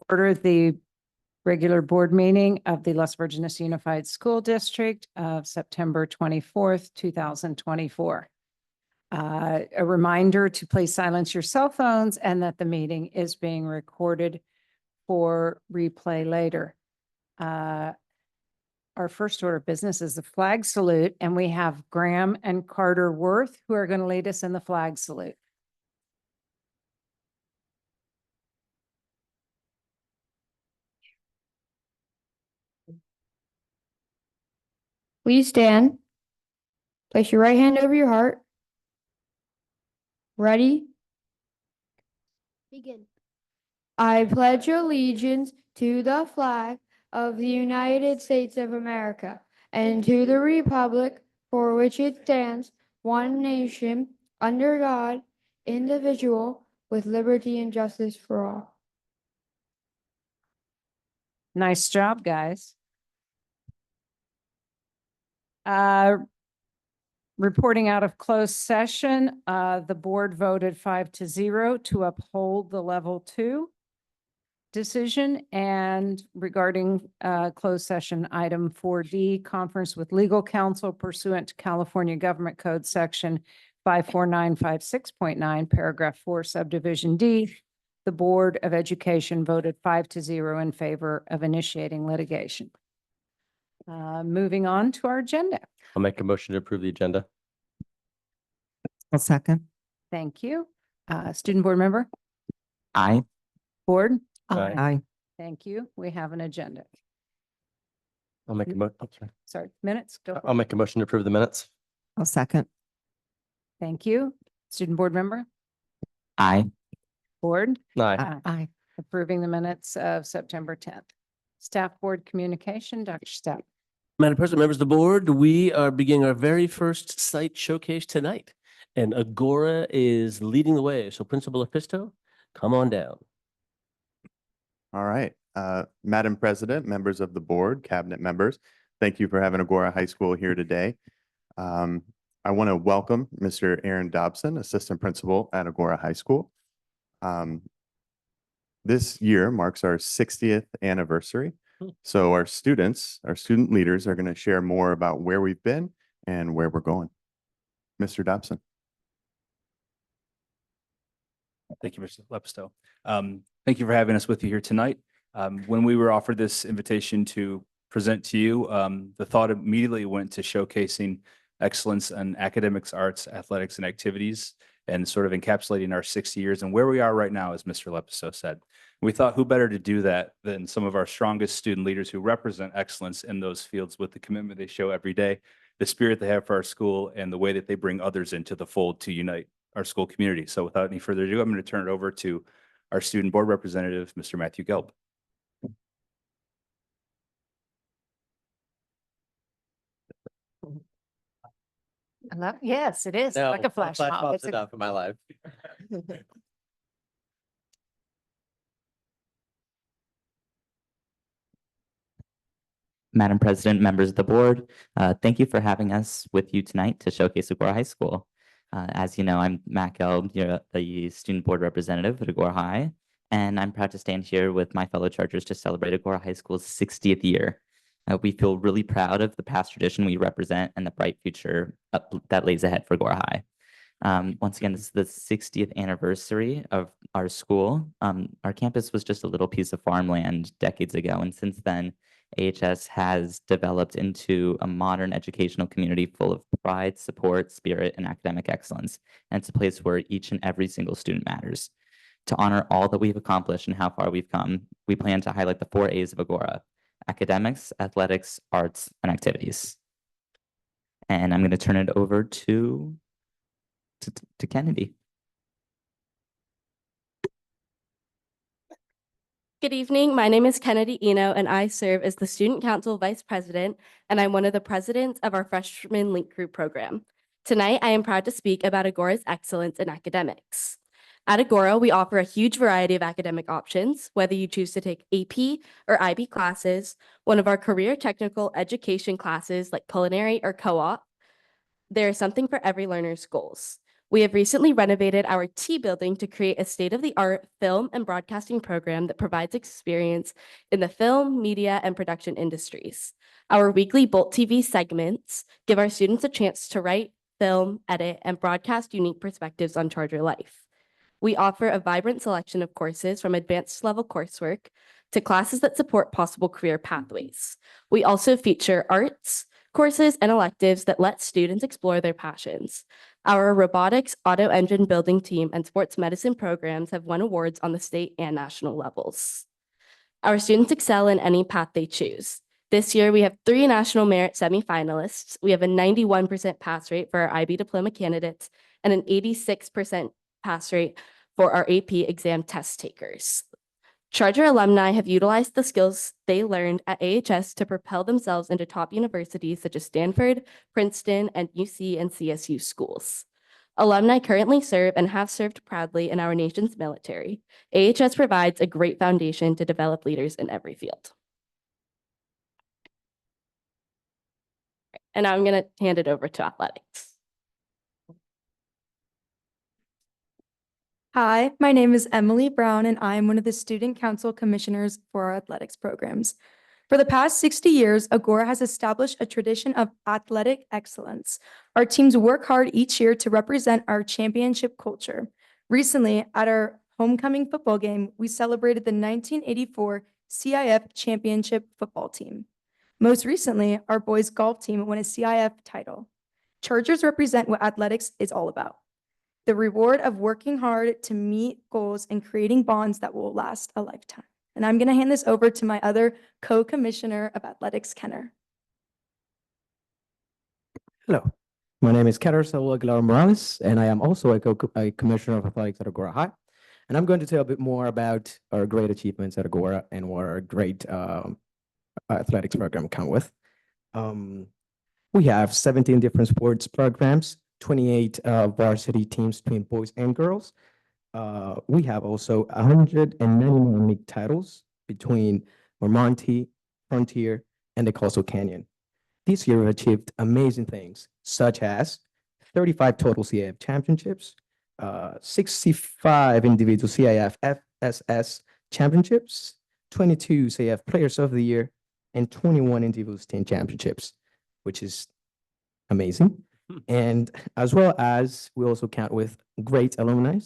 Order the regular board meeting of the Las Virgenes Unified School District of September 24th, 2024. A reminder to please silence your cell phones and that the meeting is being recorded for replay later. Our first order of business is the flag salute, and we have Graham and Carter Worth who are going to lead us in the flag salute. Please stand. Place your right hand over your heart. Ready? Begin. I pledge allegiance to the flag of the United States of America and to the republic for which it stands, one nation, under God, indivisible, with liberty and justice for all. Nice job, guys. Reporting out of closed session, the board voted 5-0 to uphold the level 2 decision. And regarding closed session item 4D, conference with legal counsel pursuant to California Government Code section 54956.9, paragraph 4, subdivision D, the Board of Education voted 5-0 in favor of initiating litigation. Moving on to our agenda. I'll make a motion to approve the agenda. I'll second. Thank you. Student board member? Aye. Board? Aye. Aye. Thank you. We have an agenda. I'll make a Sorry, minutes. Go. I'll make a motion to approve the minutes. I'll second. Thank you. Student board member? Aye. Board? Aye. Aye. Approving the minutes of September 10th. Staff board communication, Dr. Stepp. Madam President, members of the board, we are beginning our very first site showcase tonight, and Agora is leading the way. So Principal Episto, come on down. All right. Madam President, members of the board, cabinet members, thank you for having Agora High School here today. I want to welcome Mr. Aaron Dobson, Assistant Principal at Agora High School. This year marks our 60th anniversary. So our student leaders are going to share more about where we've been and where we're going. Mr. Dobson. Thank you, Mr. Lepisto. Thank you for having us with you here tonight. When we were offered this invitation to present to you, the thought immediately went to showcasing excellence in academics, arts, athletics, and activities, and sort of encapsulating our 60 years and where we are right now, as Mr. Lepisto said. We thought who better to do that than some of our strongest student leaders who represent excellence in those fields with the commitment they show every day, the spirit they have for our school, and the way that they bring others into the fold to unite our school community. So without any further ado, I'm going to turn it over to our student board representative, Mr. Matthew Gelb. Yes, it is like a flash mob. It's enough in my life. Madam President, members of the board, thank you for having us with you tonight to showcase Agora High School. As you know, I'm Matt Gelb, the student board representative at Agora High, and I'm proud to stand here with my fellow Chargers to celebrate Agora High School's 60th year. We feel really proud of the past tradition we represent and the bright future that lays ahead for Agora High. Once again, this is the 60th anniversary of our school. Our campus was just a little piece of farmland decades ago, and since then, AHS has developed into a modern educational community full of pride, support, spirit, and academic excellence. And it's a place where each and every single student matters. To honor all that we've accomplished and how far we've come, we plan to highlight the 4 A's of Agora: academics, athletics, arts, and activities. And I'm going to turn it over to Kennedy. Good evening. My name is Kennedy Eno, and I serve as the Student Council Vice President, and I'm one of the presidents of our Freshman Link Group program. Tonight, I am proud to speak about Agora's excellence in academics. At Agora, we offer a huge variety of academic options, whether you choose to take AP or IB classes, one of our career technical education classes like culinary or co-op. There is something for every learner's goals. We have recently renovated our T building to create a state-of-the-art film and broadcasting program that provides experience in the film, media, and production industries. Our weekly Bolt TV segments give our students a chance to write, film, edit, and broadcast unique perspectives on Charger life. We offer a vibrant selection of courses from advanced level coursework to classes that support possible career pathways. We also feature arts, courses, and electives that let students explore their passions. Our robotics, auto engine building team, and sports medicine programs have won awards on the state and national levels. Our students excel in any path they choose. This year, we have 3 national merit semifinalists. We have a 91% pass rate for our IB diploma candidates and an 86% pass rate for our AP exam test takers. Charger alumni have utilized the skills they learned at AHS to propel themselves into top universities such as Stanford, Princeton, and UC and CSU schools. Alumni currently serve and have served proudly in our nation's military. AHS provides a great foundation to develop leaders in every field. And now I'm going to hand it over to athletics. Hi, my name is Emily Brown, and I am one of the Student Council Commissioners for our athletics programs. For the past 60 years, Agora has established a tradition of athletic excellence. Our teams work hard each year to represent our championship culture. Recently, at our homecoming football game, we celebrated the 1984 CIF championship football team. Most recently, our boys golf team won a CIF title. Chargers represent what athletics is all about: the reward of working hard to meet goals and creating bonds that will last a lifetime. And I'm going to hand this over to my other co-commissioner of athletics, Kenner. Hello, my name is Kenner Saul Aguilar Morales, and I am also a commissioner of athletics at Agora High. And I'm going to tell a bit more about our great achievements at Agora and what our great athletics program come with. We have 17 different sports programs, 28 varsity teams between boys and girls. We have also 199 league titles between Vermonti, Frontier, and the Coastal Canyon. This year, we've achieved amazing things, such as 35 total CIF championships, 65 individual CIF FSS championships, 22 CIF Players of the Year, and 21 individual team championships, which is amazing. And as well as we also count with great alumni,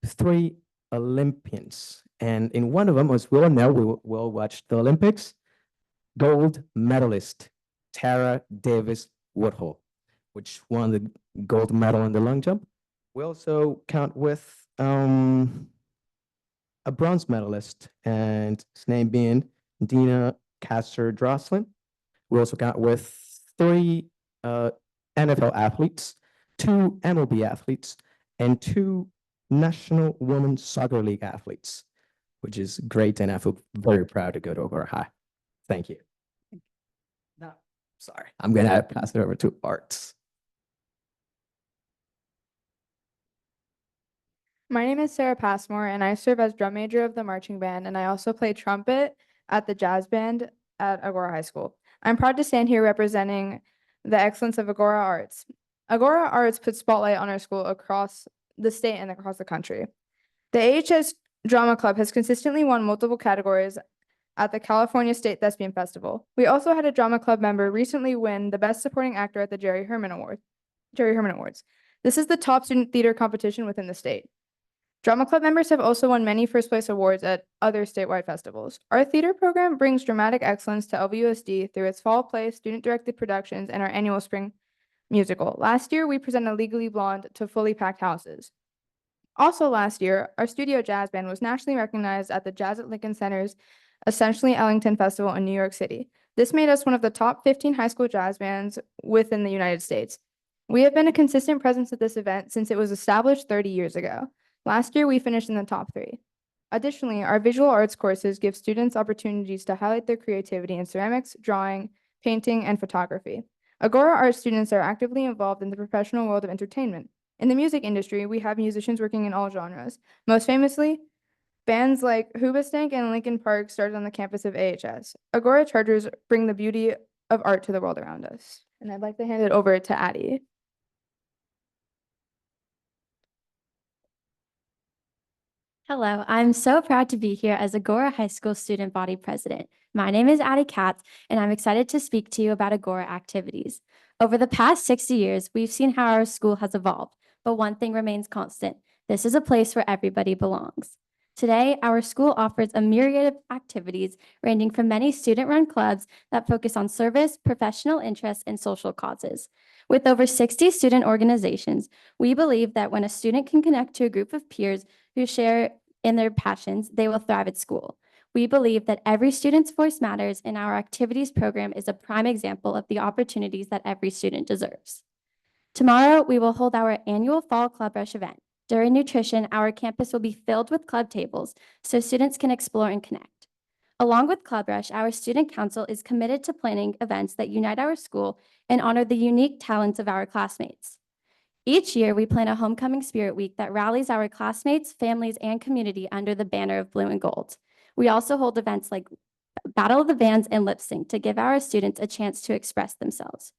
3 Olympians. And in one of them, as we all know, we all watched the Olympics, gold medalist Tara Davis Woodhull, which won the gold medal in the long jump. We also count with a bronze medalist, and his name being Dina Castor-Drosselin. We also count with 3 NFL athletes, 2 MLB athletes, and 2 National Women's Soccer League athletes, which is great, and I feel very proud to go to Agora High. Thank you. No, sorry, I'm gonna pass it over to Arts. My name is Sarah Passmore, and I serve as drum major of the marching band, and I also play trumpet at the jazz band at Agora High School. I'm proud to stand here representing the excellence of Agora Arts. Agora Arts puts spotlight on our school across the state and across the country. The AHS Drama Club has consistently won multiple categories at the California State Thespian Festival. We also had a drama club member recently win the Best Supporting Actor at the Jerry Herman Awards. This is the top student theater competition within the state. Drama club members have also won many first place awards at other statewide festivals. Our theater program brings dramatic excellence to LVUSD through its fall play, student-directed productions, and our annual spring musical. Last year, we presented Legally Blonde to fully packed houses. Also last year, our studio jazz band was nationally recognized at the Jazz at Lincoln Center's Essentially Ellington Festival in New York City. This made us one of the top 15 high school jazz bands within the United States. We have been a consistent presence at this event since it was established 30 years ago. Last year, we finished in the top 3. Additionally, our visual arts courses give students opportunities to highlight their creativity in ceramics, drawing, painting, and photography. Agora Art students are actively involved in the professional world of entertainment. In the music industry, we have musicians working in all genres. Most famously, bands like Hoobastank and Linkin Park started on the campus of AHS. Agora Chargers bring the beauty of art to the world around us. And I'd like to hand it over to Addie. Hello, I'm so proud to be here as Agora High School Student Body President. My name is Addie Katz, and I'm excited to speak to you about Agora activities. Over the past 60 years, we've seen how our school has evolved, but one thing remains constant. This is a place where everybody belongs. Today, our school offers a myriad of activities ranging from many student-run clubs that focus on service, professional interests, and social causes. With over 60 student organizations, we believe that when a student can connect to a group of peers who share in their passions, they will thrive at school. We believe that every student's voice matters, and our activities program is a prime example of the opportunities that every student deserves. Tomorrow, we will hold our annual Fall Club Rush event. During nutrition, our campus will be filled with club tables so students can explore and connect. Along with Club Rush, our student council is committed to planning events that unite our school and honor the unique talents of our classmates. Each year, we plan a Homecoming Spirit Week that rallies our classmates, families, and community under the banner of blue and gold. We also hold events like Battle of the Bands and Lip Sync to give our students a chance to express themselves.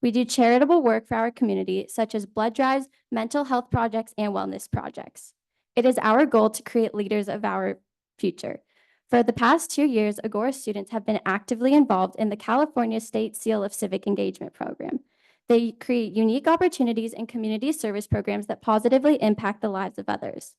We do charitable work for our community, such as blood drives, mental health projects, and wellness projects. It is our goal to create leaders of our future. For the past 2 years, Agora students have been actively involved in the California State Seal of Civic Engagement program. They create unique opportunities and community service programs that positively impact the lives of others.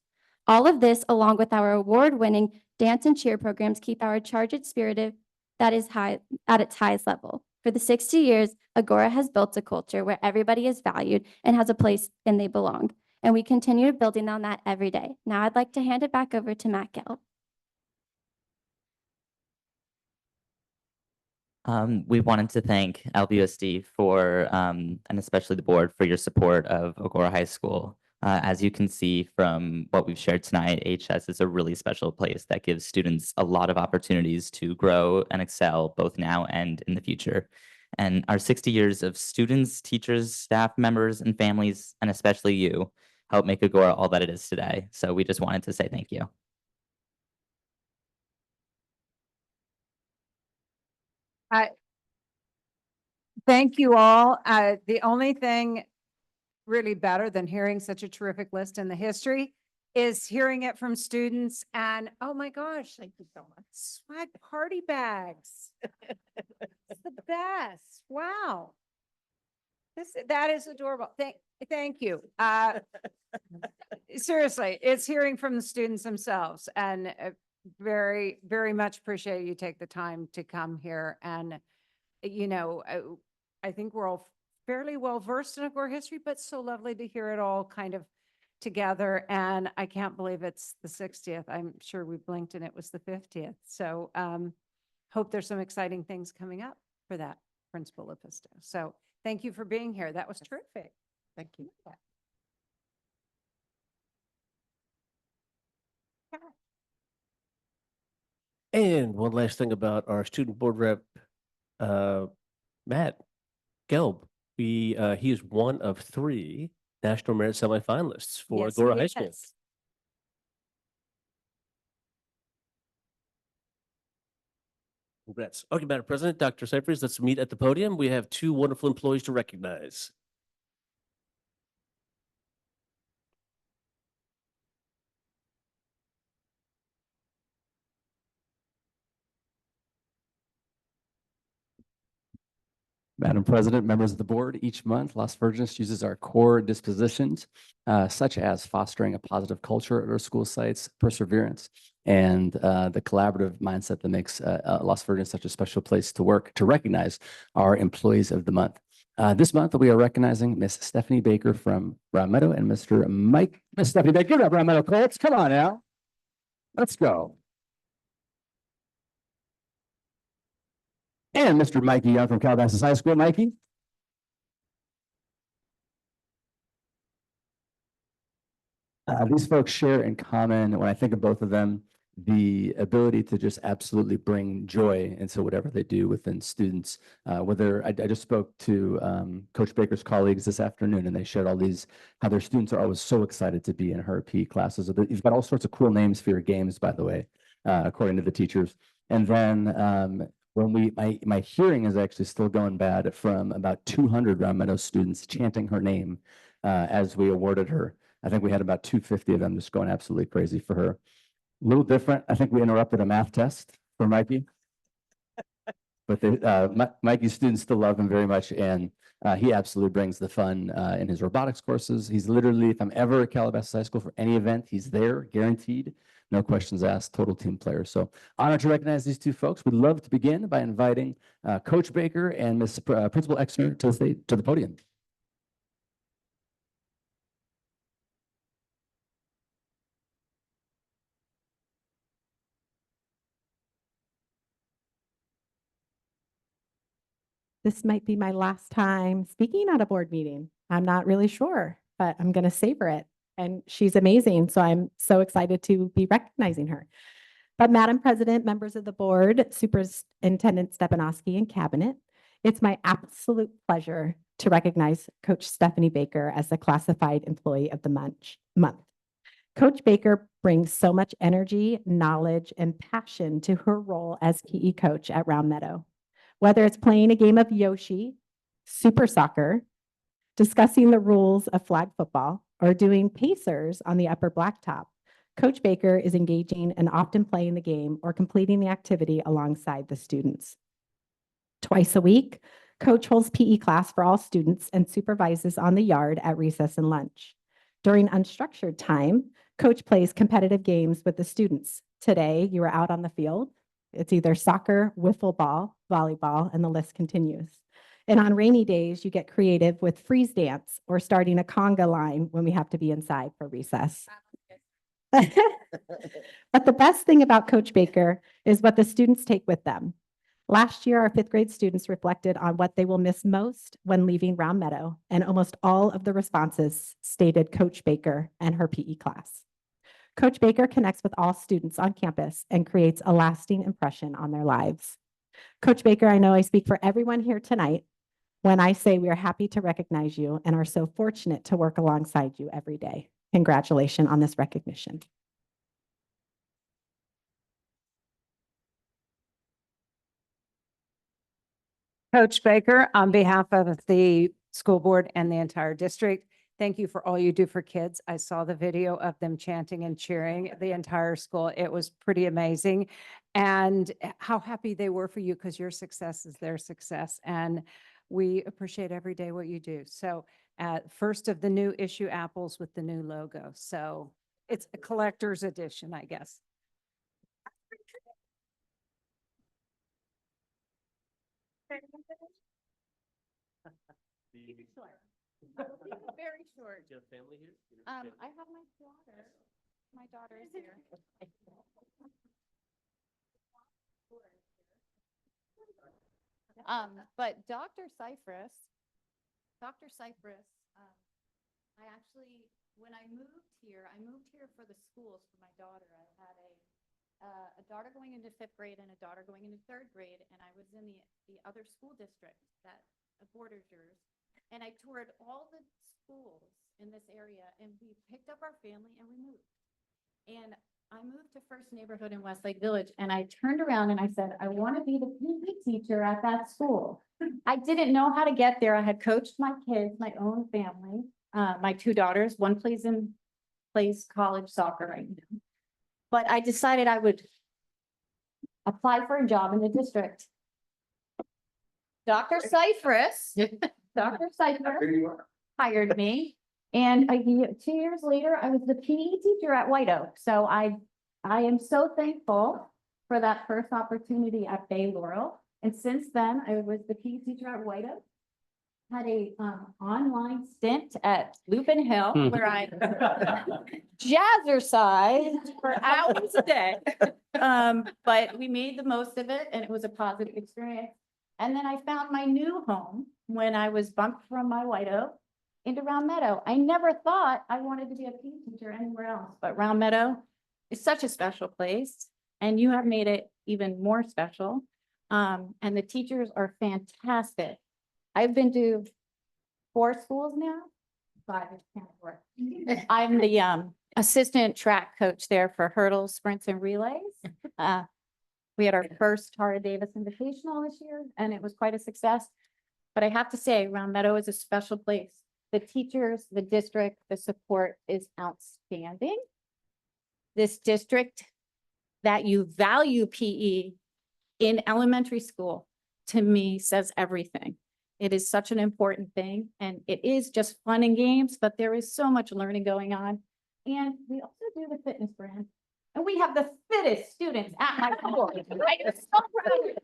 All of this, along with our award-winning dance and cheer programs, keep our charged spirited that is high at its highest level. For the 60 years, Agora has built a culture where everybody is valued and has a place and they belong. And we continue building on that every day. Now I'd like to hand it back over to Matt Gill. We wanted to thank LVUSD for, and especially the board for your support of Agora High School. As you can see from what we've shared tonight, HS is a really special place that gives students a lot of opportunities to grow and excel both now and in the future. And our 60 years of students, teachers, staff members, and families, and especially you, help make Agora all that it is today. So we just wanted to say thank you. Thank you all. The only thing really better than hearing such a terrific list in the history is hearing it from students and, oh my gosh, thank you so much. Swag party bags. It's the best. Wow. That is adorable. Thank you. Seriously, it's hearing from the students themselves, and very, very much appreciate you take the time to come here. And, you know, I think we're all fairly well versed in Agora history, but so lovely to hear it all kind of together. And I can't believe it's the 60th. I'm sure we blinked and it was the 50th. So hope there's some exciting things coming up for that, Principal Lepisto. So thank you for being here. That was terrific. Thank you. And one last thing about our student board rep, Matt Gelb. He is one of 3 National Merit semifinalists for Yes, Agora he High School. is. Congrats. Okay, Madam President, Dr. Cyphers, let's meet at the podium. We have 2 wonderful employees to recognize. Madam President, members of the board, each month, Las Virgenes uses our core dispositions, such as fostering a positive culture at our school sites, perseverance, and the collaborative mindset that makes Las Virgenes such a special place to work, to recognize our employees of the month. This month, we are recognizing Miss Stephanie Baker from Brown Meadow and Miss Stephanie Baker, give it up, Brown Meadow Colts. Come on now. Let's go. And Mr. Mikey Young from Calabasas High School. Mikey? These folks share in common, when I think of both of them, the ability to just absolutely bring joy into whatever they do within students. Whether I just spoke to Coach Baker's colleagues this afternoon, and they shared all these, how their students are always so excited to be in her PE classes. You've got all sorts of cool names for your games, by the way, according to the teachers. And then when my hearing is actually still going bad from about 200 Round Meadow students chanting her name as we awarded her. I think we had about 250 of them just going absolutely crazy for her. little different. I think we interrupted a math test for Mikey. But Mikey's students still love him very much, and he absolutely brings the fun in his robotics courses. He's literally, if I'm ever at Calabasas High School for any event, he's there, guaranteed. No questions asked, total team player. So honored to recognize these two folks. We'd love to begin by inviting Coach Baker and Miss Principal Exner to the podium. This might be my last time speaking at a board meeting. I'm not really sure, but I'm going to savor it. And she's amazing. So I'm so excited to be recognizing her. But Madam President, members of the board, Superintendent Stepanowski and cabinet, it's my absolute pleasure to recognize Coach Stephanie Baker as the classified employee of the month. Coach Baker brings so much energy, knowledge, and passion to her role as PE coach at Round Meadow. Whether it's playing a game of Yoshi, super soccer, discussing the rules of flag football, or doing pacers on the upper blacktop, Coach Baker is engaging and often playing the game or completing the activity alongside the students. Twice a week, Coach holds PE class for all students and supervises on the yard at recess and lunch. During unstructured time, Coach plays competitive games with the students. Today, you are out on the field. It's either soccer, wiffle ball, volleyball, and the list continues. And on rainy days, you get creative with freeze dance or starting a conga line when we have to be inside for recess. But the best thing about Coach Baker is what the students take with them. Last year, our fifth grade students reflected on what they will miss most when leaving Round Meadow, and almost all of the responses stated Coach Baker and her PE class. Coach Baker connects with all students on campus and creates a lasting impression on their lives. Coach Baker, I know I speak for everyone here tonight when I say we are happy to recognize you and are so fortunate to work alongside you every day. Congratulations on this recognition. Coach Baker, on behalf of the school board and the entire district, thank you for all you do for kids. I saw the video of them chanting and cheering the entire school. It was pretty amazing. And how happy they were for you, because your success is their success. And we appreciate every day what you do. So first of the new issue apples with the new logo. So it's a collector's edition, I guess. Very short. Do you have family here? I have my daughter. My daughter is here. But Dr. Cypress, I actually, when I moved here for the schools for my daughter. I had a daughter going into fifth grade and a daughter going into third grade, and I was in the other school district that borders yours. And I toured all the schools in this area, and we picked up our family and we moved. And I moved to First Neighborhood in Westlake Village, and I turned around and I said, I want to be the PE teacher at that school. I didn't know how to get there. I had coached my kids, my own family, my two daughters. One plays college soccer right now. But I decided I would apply for a job in the district. Dr. Cypress hired me. And 2 years later, I was the PE teacher at White Oak. So I am so thankful for that first opportunity at Bay Laurel. And since then, I was the PE teacher at White Oak. Had a online stint at Lupin Hill where I jazzercised for hours a day. But we made the most of it, and it was a positive experience. And then I found my new home when I was bumped from my White Oak into Round Meadow. I never thought I wanted to be a PE teacher anywhere else, but Round Meadow is such a special place, and you have made it even more special. And the teachers are fantastic. I've been to 4 schools now. 5, can't work. I'm the assistant track coach there for hurdles, sprints, and relays. We had our first Tara Davis Invitational this year, and it was quite a success. But I have to say, Round Meadow is a special place. The teachers, the district, the support is outstanding. This district that you value PE in elementary school, to me, says everything. It is such an important thing, and it is just fun and games, but there is so much learning going on. And we also do the fitness brand, and we have the fittest students at my school. I am so proud of it.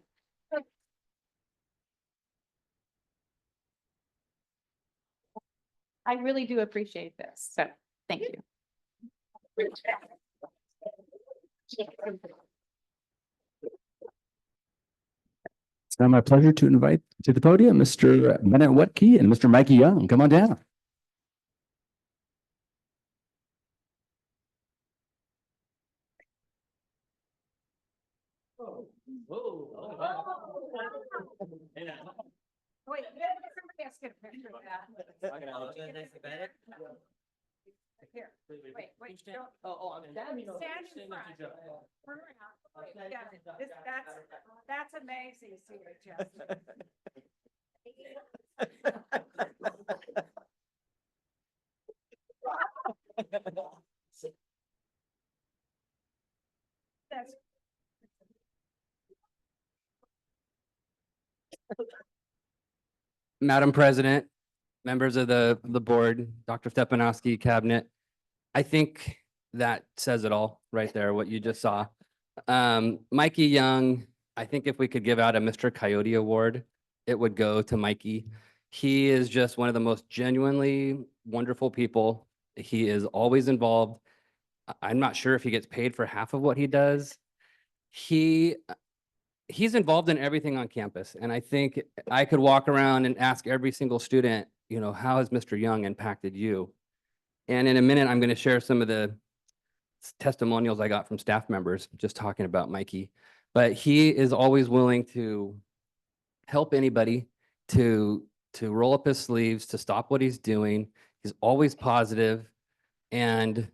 I really do appreciate this, so thank you. It's now my pleasure to invite to the podium Mr. Bennett Wetke and Mr. Mikey Young. Come on down. Wait, somebody else get a picture of that. Here, wait, don't. Stand in front. Turn around. Wait, yeah, that's amazing, Senior Justin. That's Madam President, members of the board, Dr. Stepanowski, cabinet. I think that says it all right there, what you just saw. Mikey Young, I think if we could give out a Mr. Coyote Award, it would go to Mikey. He is just one of the most genuinely wonderful people. He is always involved. I'm not sure if he gets paid for half of what he does. He's involved in everything on campus. And I think I could walk around and ask every single student, you know, how has Mr. Young impacted you? And in a minute, I'm going to share some of the testimonials I got from staff members just talking about Mikey. But he is always willing to help anybody, to roll up his sleeves, to stop what he's doing. He's always positive. And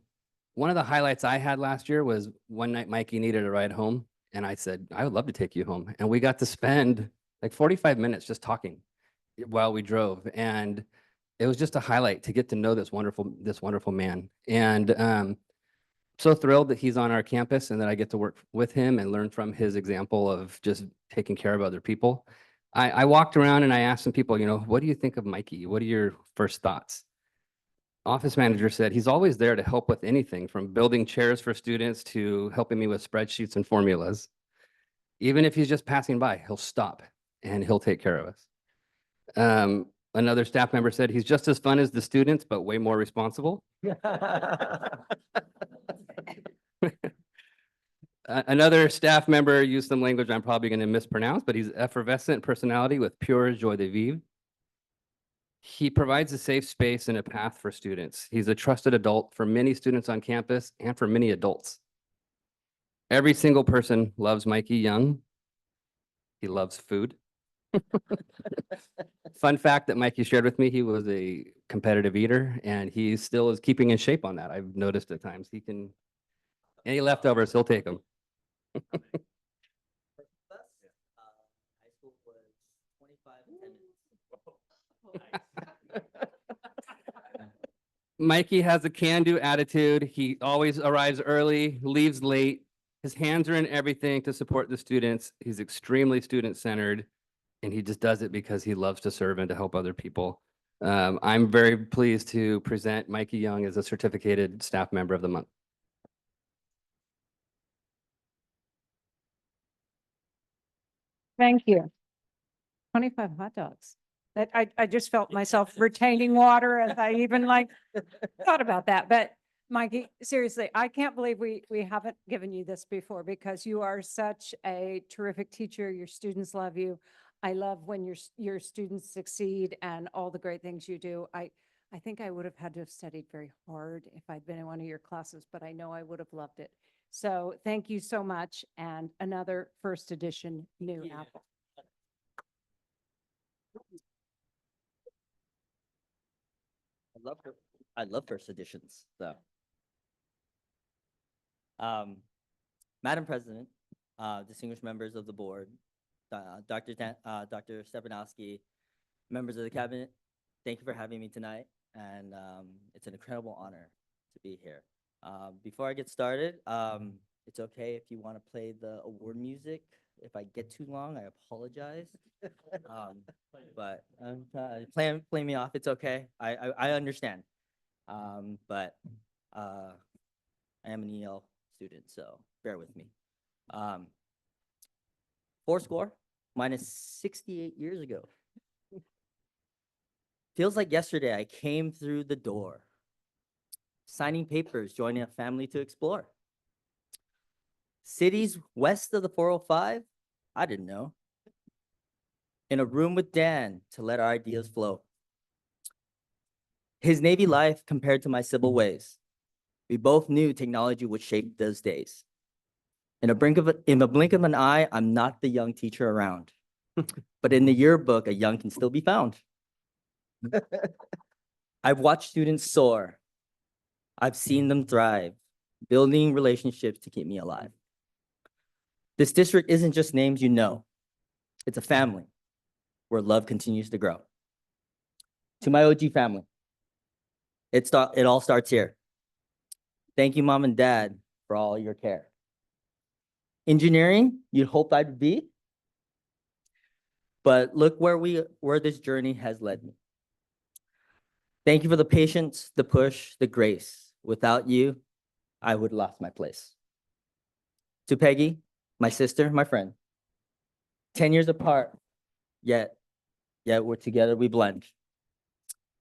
one of the highlights I had last year was one night Mikey needed a ride home. And I said, I would love to take you home. And we got to spend like 45 minutes just talking while we drove. And it was just a highlight to get to know this wonderful man. And so thrilled that he's on our campus and that I get to work with him and learn from his example of just taking care of other people. I walked around and I asked some people, you know, what do you think of Mikey? What are your first thoughts? Office manager said he's always there to help with anything from building chairs for students to helping me with spreadsheets and formulas. Even if he's just passing by, he'll stop and he'll take care of us. Another staff member said he's just as fun as the students, but way more responsible. Another staff member used some language I'm probably going to mispronounce, but he's effervescent personality with pure joie de vivre. He provides a safe space and a path for students. He's a trusted adult for many students on campus and for many adults. Every single person loves Mikey Young. He loves food. Fun fact that Mikey shared with me, he was a competitive eater and he still is keeping in shape on that. I've noticed at times he can, any leftovers, he'll take them. Mikey has a can-do attitude. He always arrives early, leaves late. His hands are in everything to support the students. He's extremely student-centered, and he just does it because he loves to serve and to help other people. I'm very pleased to present Mikey Young as a certificated staff member of the month. Thank you. 25 hot dogs. That I just felt myself retaining water as I even thought about that. But Mikey, seriously, I can't believe we haven't given you this before because you are such a terrific teacher. Your students love you. I love when your students succeed and all the great things you do. I think I would have had to have studied very hard if I'd been in one of your classes, but I know I would have loved it. So thank you so much. And another first edition new apple. I love first editions, so. Madam President, distinguished members of the board, Dr. Stepanowski, members of the cabinet, thank you for having me tonight, and it's an incredible honor to be here. Before I get started, It's okay if you want to play the award music. If I get too long, I apologize. But play me off. It's okay. I understand. But I am an EL student, so bear with me. Four score minus 68 years ago. Feels like yesterday I came through the door, signing papers, joining a family to explore. Cities west of the 405, I didn't know. In a room with Dan to let our ideas flow. His Navy life compared to my civil ways. We both knew technology would shape those days. In a blink of an eye, I'm not the young teacher around. But in the yearbook, a young can still be found. I've watched students soar. I've seen them thrive, building relationships to keep me alive. This district isn't just names you know. It's a family where love continues to grow. To my OG family, it all starts here. Thank you, Mom and Dad, for all your care. Engineering, you'd hope I'd be, but look where this journey has led me. Thank you for the patience, the push, the grace. Without you, I would have lost my place. To Peggy, my sister, my friend, 10 years apart, yet we're together, we blend.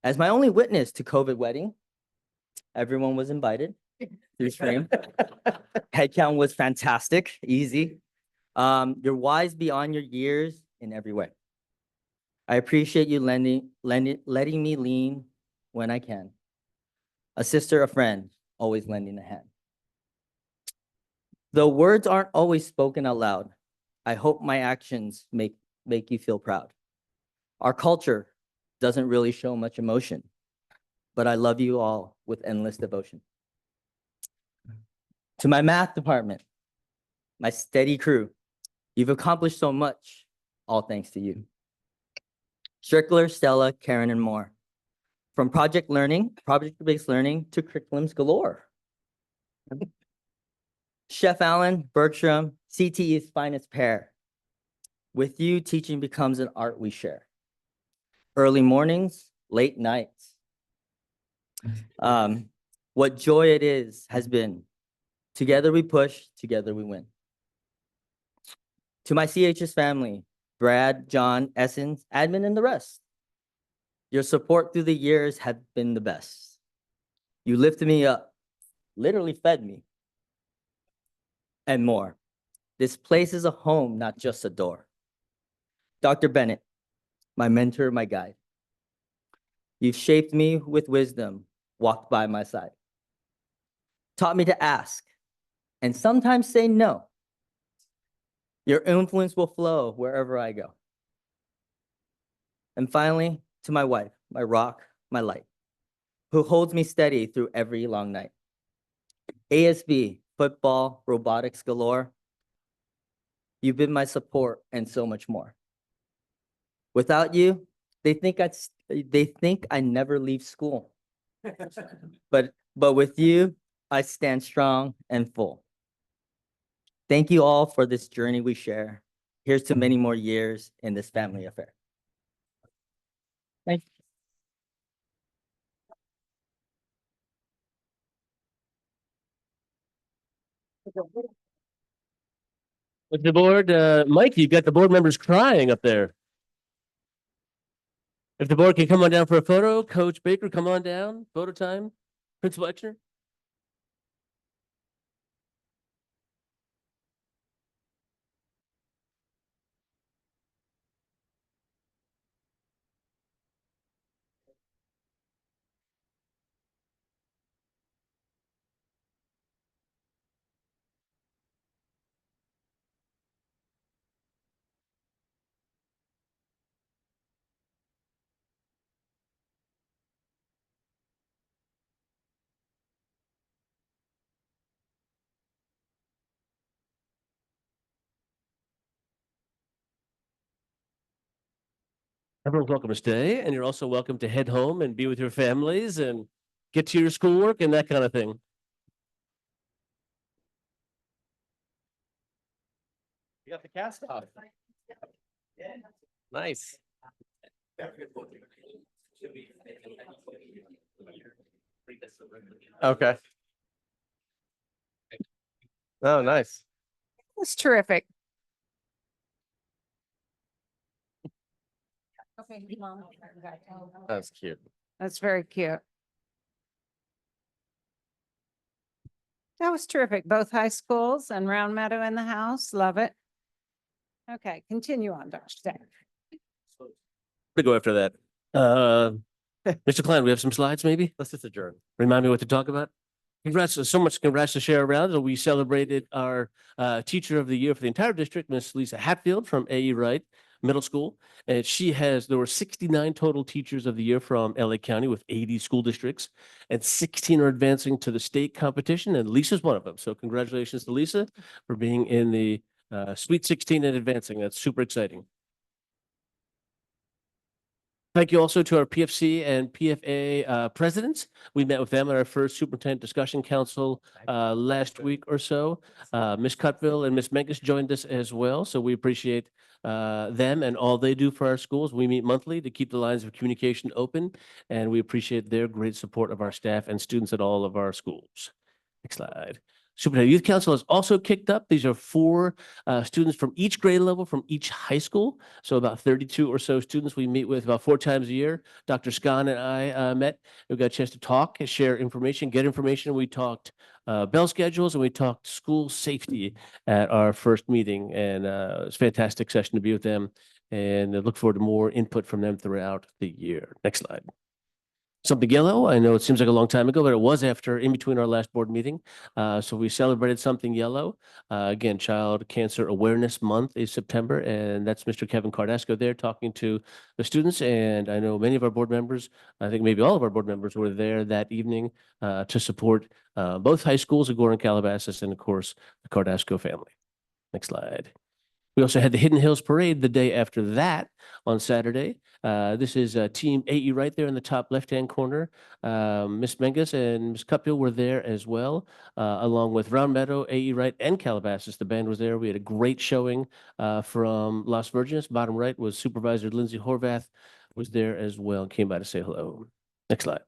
As my only witness to COVID wedding, everyone was invited through stream. Headcount was fantastic, easy. You're wise beyond your years in every way. I appreciate you letting me lean when I can. A sister, a friend, always lending a hand. Though words aren't always spoken out loud, I hope my actions make you feel proud. Our culture doesn't really show much emotion, but I love you all with endless devotion. To my math department, my steady crew, you've accomplished so much, all thanks to you. Strickler, Stella, Karen, and more. From project-based learning to curriculums galore. Chef Allen, Bertram, CTE's finest pair. With you, teaching becomes an art we share. Early mornings, late nights. What joy it has been. Together we push, together we win. To my CHS family, Brad, John, Essence, admin, and the rest. Your support through the years have been the best. You lifted me up, literally fed me, and more. This place is a home, not just a door. Dr. Bennett, my mentor, my guide. You've shaped me with wisdom, walked by my side. Taught me to ask, and sometimes say no. Your influence will flow wherever I go. And finally, to my wife, my rock, my light, who holds me steady through every long night. ASB, football, robotics galore. You've been my support and so much more. Without you, they think I never leave school. But with you, I stand strong and full. Thank you all for this journey we share. Here's to many more years in this family affair. Thank you. With the board, Mike, you've got the board members crying up there. If the board can come on down for a photo, Coach Baker, come on down, photo time. Principal Exner. Everyone's welcome to stay, and you're also welcome to head home and be with your families and get to your schoolwork and that kind of thing. You got the cast off. Nice. Okay. Oh, nice. That's terrific. Okay, Mom. That's cute. That's very cute. That was terrific. Both high schools and Round Meadow in the house. Love it. Okay, continue on, Dr. Stack. To go after that. Mr. Klein, we have some slides maybe? Let's just adjourn. Remind me what to talk about? Congrats, so much congrats to share around. We celebrated our teacher of the year for the entire district, Miss Lisa Hatfield from A.E. Wright Middle School. And there were 69 total teachers of the year from LA County with 80 school districts, and 16 are advancing to the state competition, and Lisa's one of them. So congratulations to Lisa for being in the Sweet 16 and advancing. That's super exciting. Thank you also to our PFC and PFA presidents. We met with them at our first Superintendent Discussion Council last week or so. Ms. Cutville and Ms. Menges joined us as well, so we appreciate them and all they do for our schools. We meet monthly to keep the lines of communication open, and we appreciate their great support of our staff and students at all of our schools. Next slide. Superintendent Youth Council has also kicked up. These are 4 students from each grade level from each high school. So about 32 or so students we meet with about 4 times a year. Dr. Scott and I met. We got a chance to talk and share information, get information. We talked bell schedules and we talked school safety at our first meeting. And it was a fantastic session to be with them. And I look forward to more input from them throughout the year. Next slide. Something yellow. I know it seems like a long time ago, but it was in between our last board meeting. So we celebrated something yellow. Again, Child Cancer Awareness Month is September, and that's Mr. Kevin Cardasco there talking to the students. And I know many of our board members, I think maybe all of our board members were there that evening to support both high schools, Agora and Calabasas, and of course, the Cardasco family. Next slide. We also had the Hidden Hills Parade the day after that on Saturday. This is Team AE right there in the top left-hand corner. Miss Menges and Miss Cuphill were there as well, along with Round Meadow, AE Wright, and Calabasas. The band was there. We had a great showing from Las Virgenes. Bottom right was Supervisor Lindsay Horvath was there as well, came by to say hello. Next slide.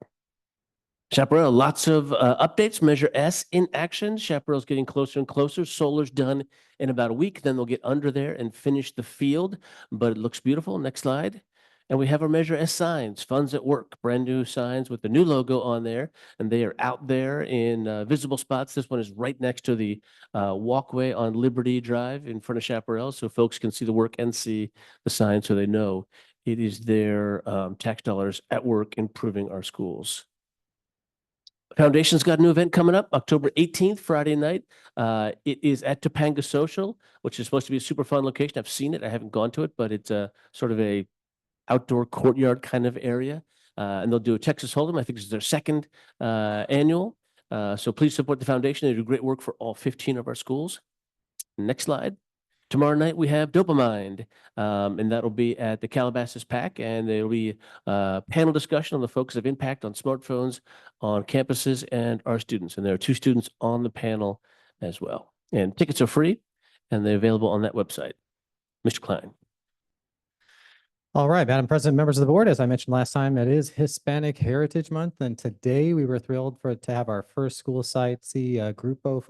Chaparral, lots of updates. Measure S in action. Chaparral's getting closer and closer. Solar's done in about a week. Then they'll get under there and finish the field, but it looks beautiful. Next slide. And we have our Measure S signs, Funds at Work, brand new signs with the new logo on there. And they are out there in visible spots. This one is right next to the walkway on Liberty Drive in front of Chaparral, so folks can see the work and see the sign so they know it is their tax dollars at work improving our schools. Foundation's got a new event coming up October 18th, Friday night. It is at Topanga Social, which is supposed to be a super fun location. I've seen it. I haven't gone to it, but it's a sort of a outdoor courtyard kind of area. And they'll do a Texas Hold'em. I think this is their second annual. So please support the foundation. They do great work for all 15 of our schools. Next slide. Tomorrow night we have Dopamine, and that'll be at the Calabasas PAC, and there'll be a panel discussion on the focus of impact on smartphones on campuses and our students. And there are 2 students on the panel as well. And tickets are free, and they're available on that website. Mr. Klein. All right, Madam President, members of the board, as I mentioned last time, it is Hispanic Heritage Month, and today we were thrilled to have our first school site see Grupo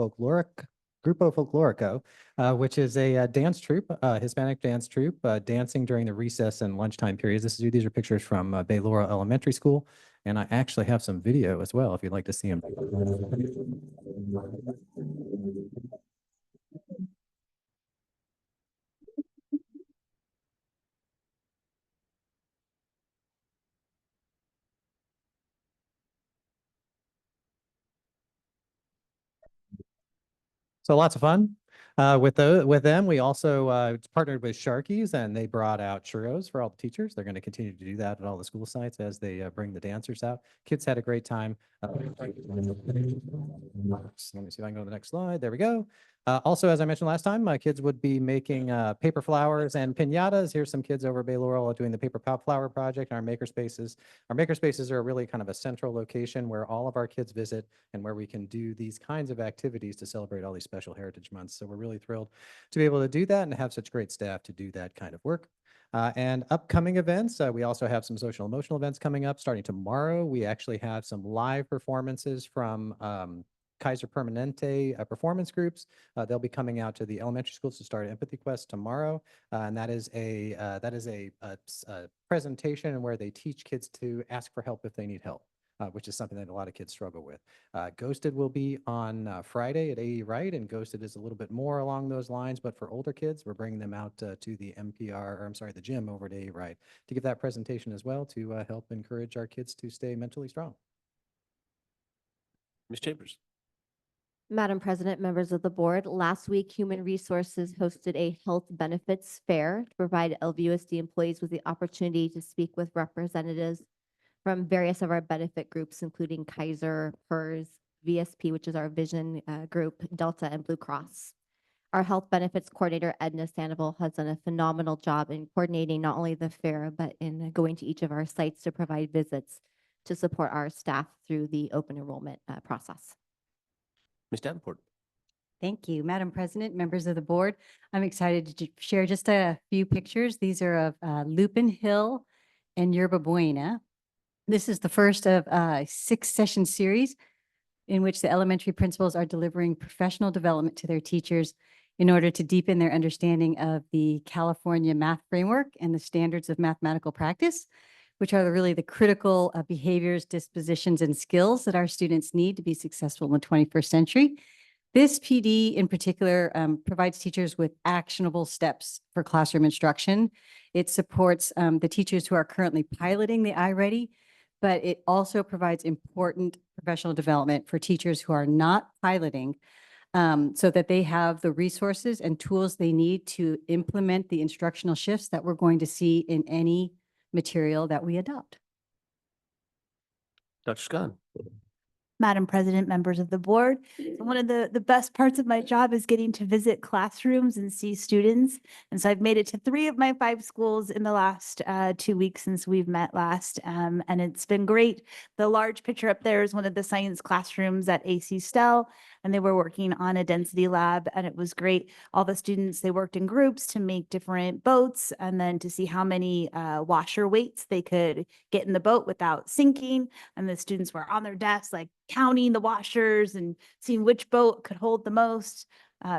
Folklorico, which is a dance troupe, Hispanic dance troupe, dancing during the recess and lunchtime periods. These are pictures from Baylora Elementary School, and I actually have some video as well if you'd like to see them. So lots of fun. With them, we also partnered with Sharkies, and they brought out churros for all the teachers. They're going to continue to do that at all the school sites as they bring the dancers out. Kids had a great time. Let me see if I can go to the next slide. There we go. Also, as I mentioned last time, my kids would be making paper flowers and piñatas. Here's some kids over at Bay Laurel doing the paper flower project in our makerspaces. Our makerspaces are really kind of a central location where all of our kids visit and where we can do these kinds of activities to celebrate all these special heritage months. So we're really thrilled to be able to do that and have such great staff to do that kind of work. And upcoming events, we also have some social emotional events coming up starting tomorrow. We actually have some live performances from Kaiser Permanente performance groups. They'll be coming out to the elementary schools to start Empathy Quest tomorrow. And that is a presentation where they teach kids to ask for help if they need help. Which is something that a lot of kids struggle with. Ghosted will be on Friday at AE Wright, and Ghosted is a little bit more along those lines, but for older kids, we're bringing them out to the the gym over at AE Wright to give that presentation as well to help encourage our kids to stay mentally strong. Ms. Chambers. Madam President, members of the board, last week, Human Resources hosted a health benefits fair to provide LVUSD employees with the opportunity to speak with representatives from various of our benefit groups, including Kaiser, PERS, VSP, which is our vision group, Delta, and Blue Cross. Our health benefits coordinator, Edna Sandoval, has done a phenomenal job in coordinating not only the fair, but in going to each of our sites to provide visits to support our staff through the open enrollment process. Ms. Davenport. Thank you, Madam President, members of the board. I'm excited to share just a few pictures. These are of Lupin Hill and Yerba Buena. This is the first of a 6-session series in which the elementary principals are delivering professional development to their teachers in order to deepen their understanding of the California math framework and the standards of mathematical practice, which are really the critical behaviors, dispositions, and skills that our students need to be successful in the 21st century. This PD in particular provides teachers with actionable steps for classroom instruction. It supports the teachers who are currently piloting the iReady, but it also provides important professional development for teachers who are not piloting so that they have the resources and tools they need to implement the instructional shifts that we're going to see in any material that we adopt. Dr. Scott. Madam President, members of the board. One of the best parts of my job is getting to visit classrooms and see students. And so I've made it to 3 of my 5 schools in the last 2 weeks since we've met last. And it's been great. The large picture up there is one of the science classrooms at AC Stell, and they were working on a density lab, and it was great. All the students, they worked in groups to make different boats and then to see how many washer weights they could get in the boat without sinking. And the students were on their desks, like counting the washers and seeing which boat could hold the most.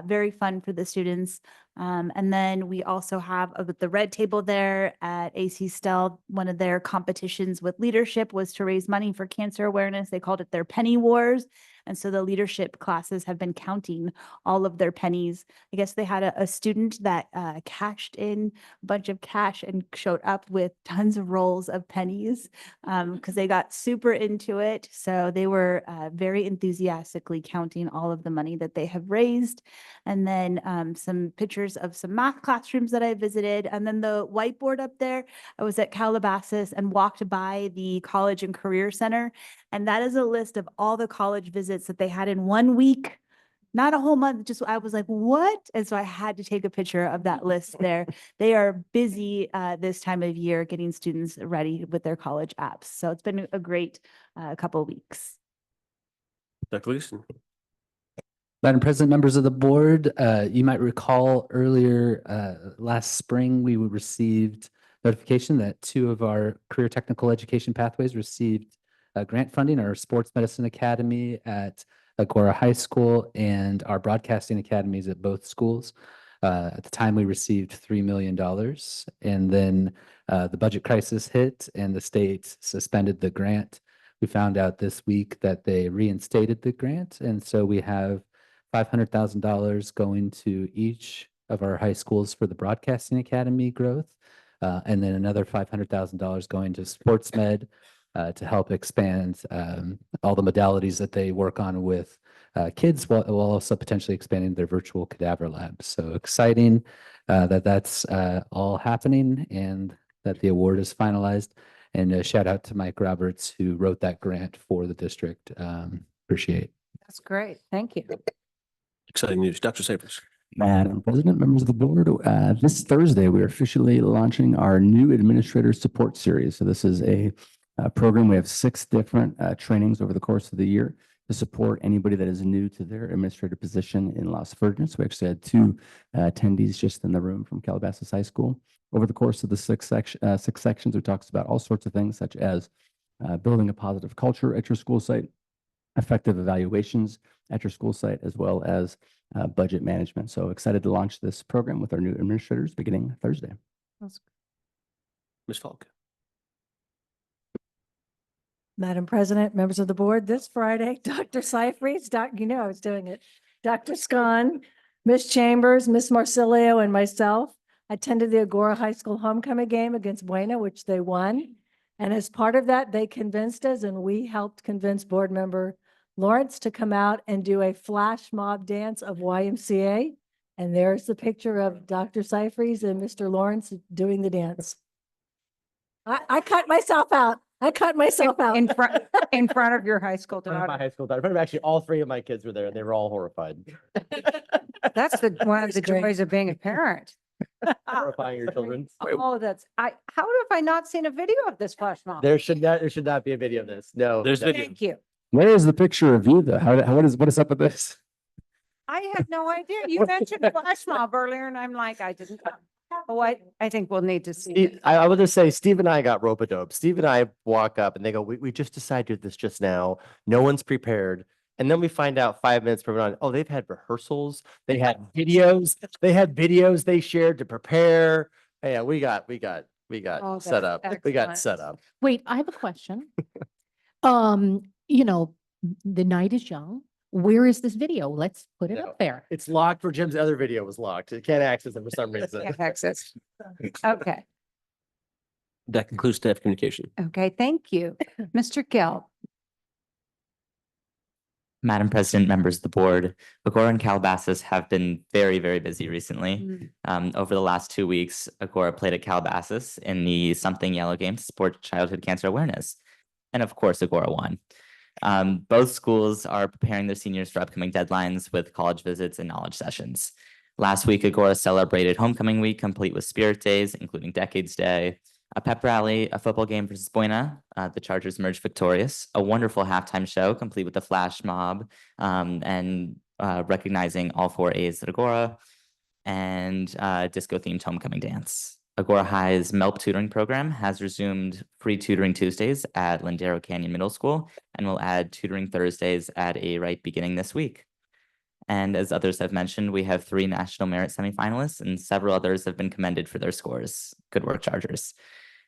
Very fun for the students. And then we also have the red table there at AC Stell. One of their competitions with leadership was to raise money for cancer awareness. They called it their penny wars. And so the leadership classes have been counting all of their pennies. I guess they had a student that cashed in a bunch of cash and showed up with tons of rolls of pennies because they got super into it. So they were very enthusiastically counting all of the money that they have raised. And then some pictures of some math classrooms that I visited. And then the whiteboard up there, I was at Calabasas and walked by the College and Career Center. And that is a list of all the college visits that they had in 1 week, not a whole month. Just I was like, what? And so I had to take a picture of that list there. They are busy this time of year getting students ready with their college apps. So it's been a great couple of weeks. Dr. Gleason. Madam President, members of the board, you might recall earlier last spring, we received notification that 2 of our career technical education pathways received grant funding, our Sports Medicine Academy at Agora High School and our Broadcasting Academies at both schools. At the time, we received $3 million, and then the budget crisis hit and the state suspended the grant. We found out this week that they reinstated the grant, and so we have $500,000 going to each of our high schools for the Broadcasting Academy growth, and then another $500,000 going to Sports Med to help expand all the modalities that they work on with kids while also potentially expanding their virtual cadaver lab. So exciting that that's all happening and that the award is finalized. And a shout out to Mike Roberts, who wrote that grant for the district. Appreciate it. That's great. Thank you. Exciting news. Dr. Sapers. Madam President, members of the board, this Thursday, we're officially launching our new administrator support series. So this is a program. We have 6 different trainings over the course of the year to support anybody that is new to their administrative position in Las Virgenes. We actually had 2 attendees just in the room from Calabasas High School. Over the course of the 6 sections, we talked about all sorts of things such as building a positive culture at your school site, effective evaluations at your school site, as well as budget management. So excited to launch this program with our new administrators beginning Thursday. Ms. Falk. Madam President, members of the board, this Friday, Dr. Seifrieds, I was doing it. Dr. Scahn, Ms. Chambers, Ms. Marsilio, and myself attended the Agora High School homecoming game against Buena, which they won. And as part of that, they convinced us, and we helped convince board member Lawrence to come out and do a flash mob dance of YMCA. And there's the picture of Dr. Seifrieds and Mr. Lawrence doing the dance. I cut myself out. I cut myself out. In front of your high school In front of my daughter. high school daughter. Actually, all 3 of my kids were there and they were all horrified. That's one of the great. joys of being a parent. Horrifying your children. Oh, how have I not seen a video of this flash mob? There should not be a video of this. No. There's no. video. Thank you. Where is the picture of you though? What is up with this? I had no idea. You mentioned flash mob earlier and I'm like, I didn't. Oh, I think we'll need to see. it. I would just say Steve and I got rope-a-dope. Steve and I walk up and they go, we just decided this just now. No one's prepared. And then we find out 5 minutes from on, oh, they've had rehearsals. They had videos. They had videos they shared to prepare. Yeah, we got Oh, set that's up. We got excellent. set up. Wait, I have a question. The night is young. Where is this video? Let's put it No. up there. It's locked where Jim's other video was locked. It can't access it for some reason. Can't access. Okay, That concludes staff communication. okay, thank you. Mr. Gill. Madam President, members of the board, Agora and Calabasas have been very, very busy recently. Over the last 2 weeks, Agora played at Calabasas in the Something Yellow game to support childhood cancer awareness. And of course, Agora won. Both schools are preparing their seniors for upcoming deadlines with college visits and knowledge sessions. Last week, Agora celebrated homecoming week, complete with spirit days, including Decades Day, a pep rally, a football game versus Buena. The Chargers emerged victorious, a wonderful halftime show, complete with a flash mob, and recognizing all 4 A's at Agora, and disco-themed homecoming dance. Agora High's MELP tutoring program has resumed free tutoring Tuesdays at Lindero Canyon Middle School and will add tutoring Thursdays at A Wright beginning this week. And as others have mentioned, we have 3 national merit semifinalists and several others have been commended for their scores. Good work, Chargers.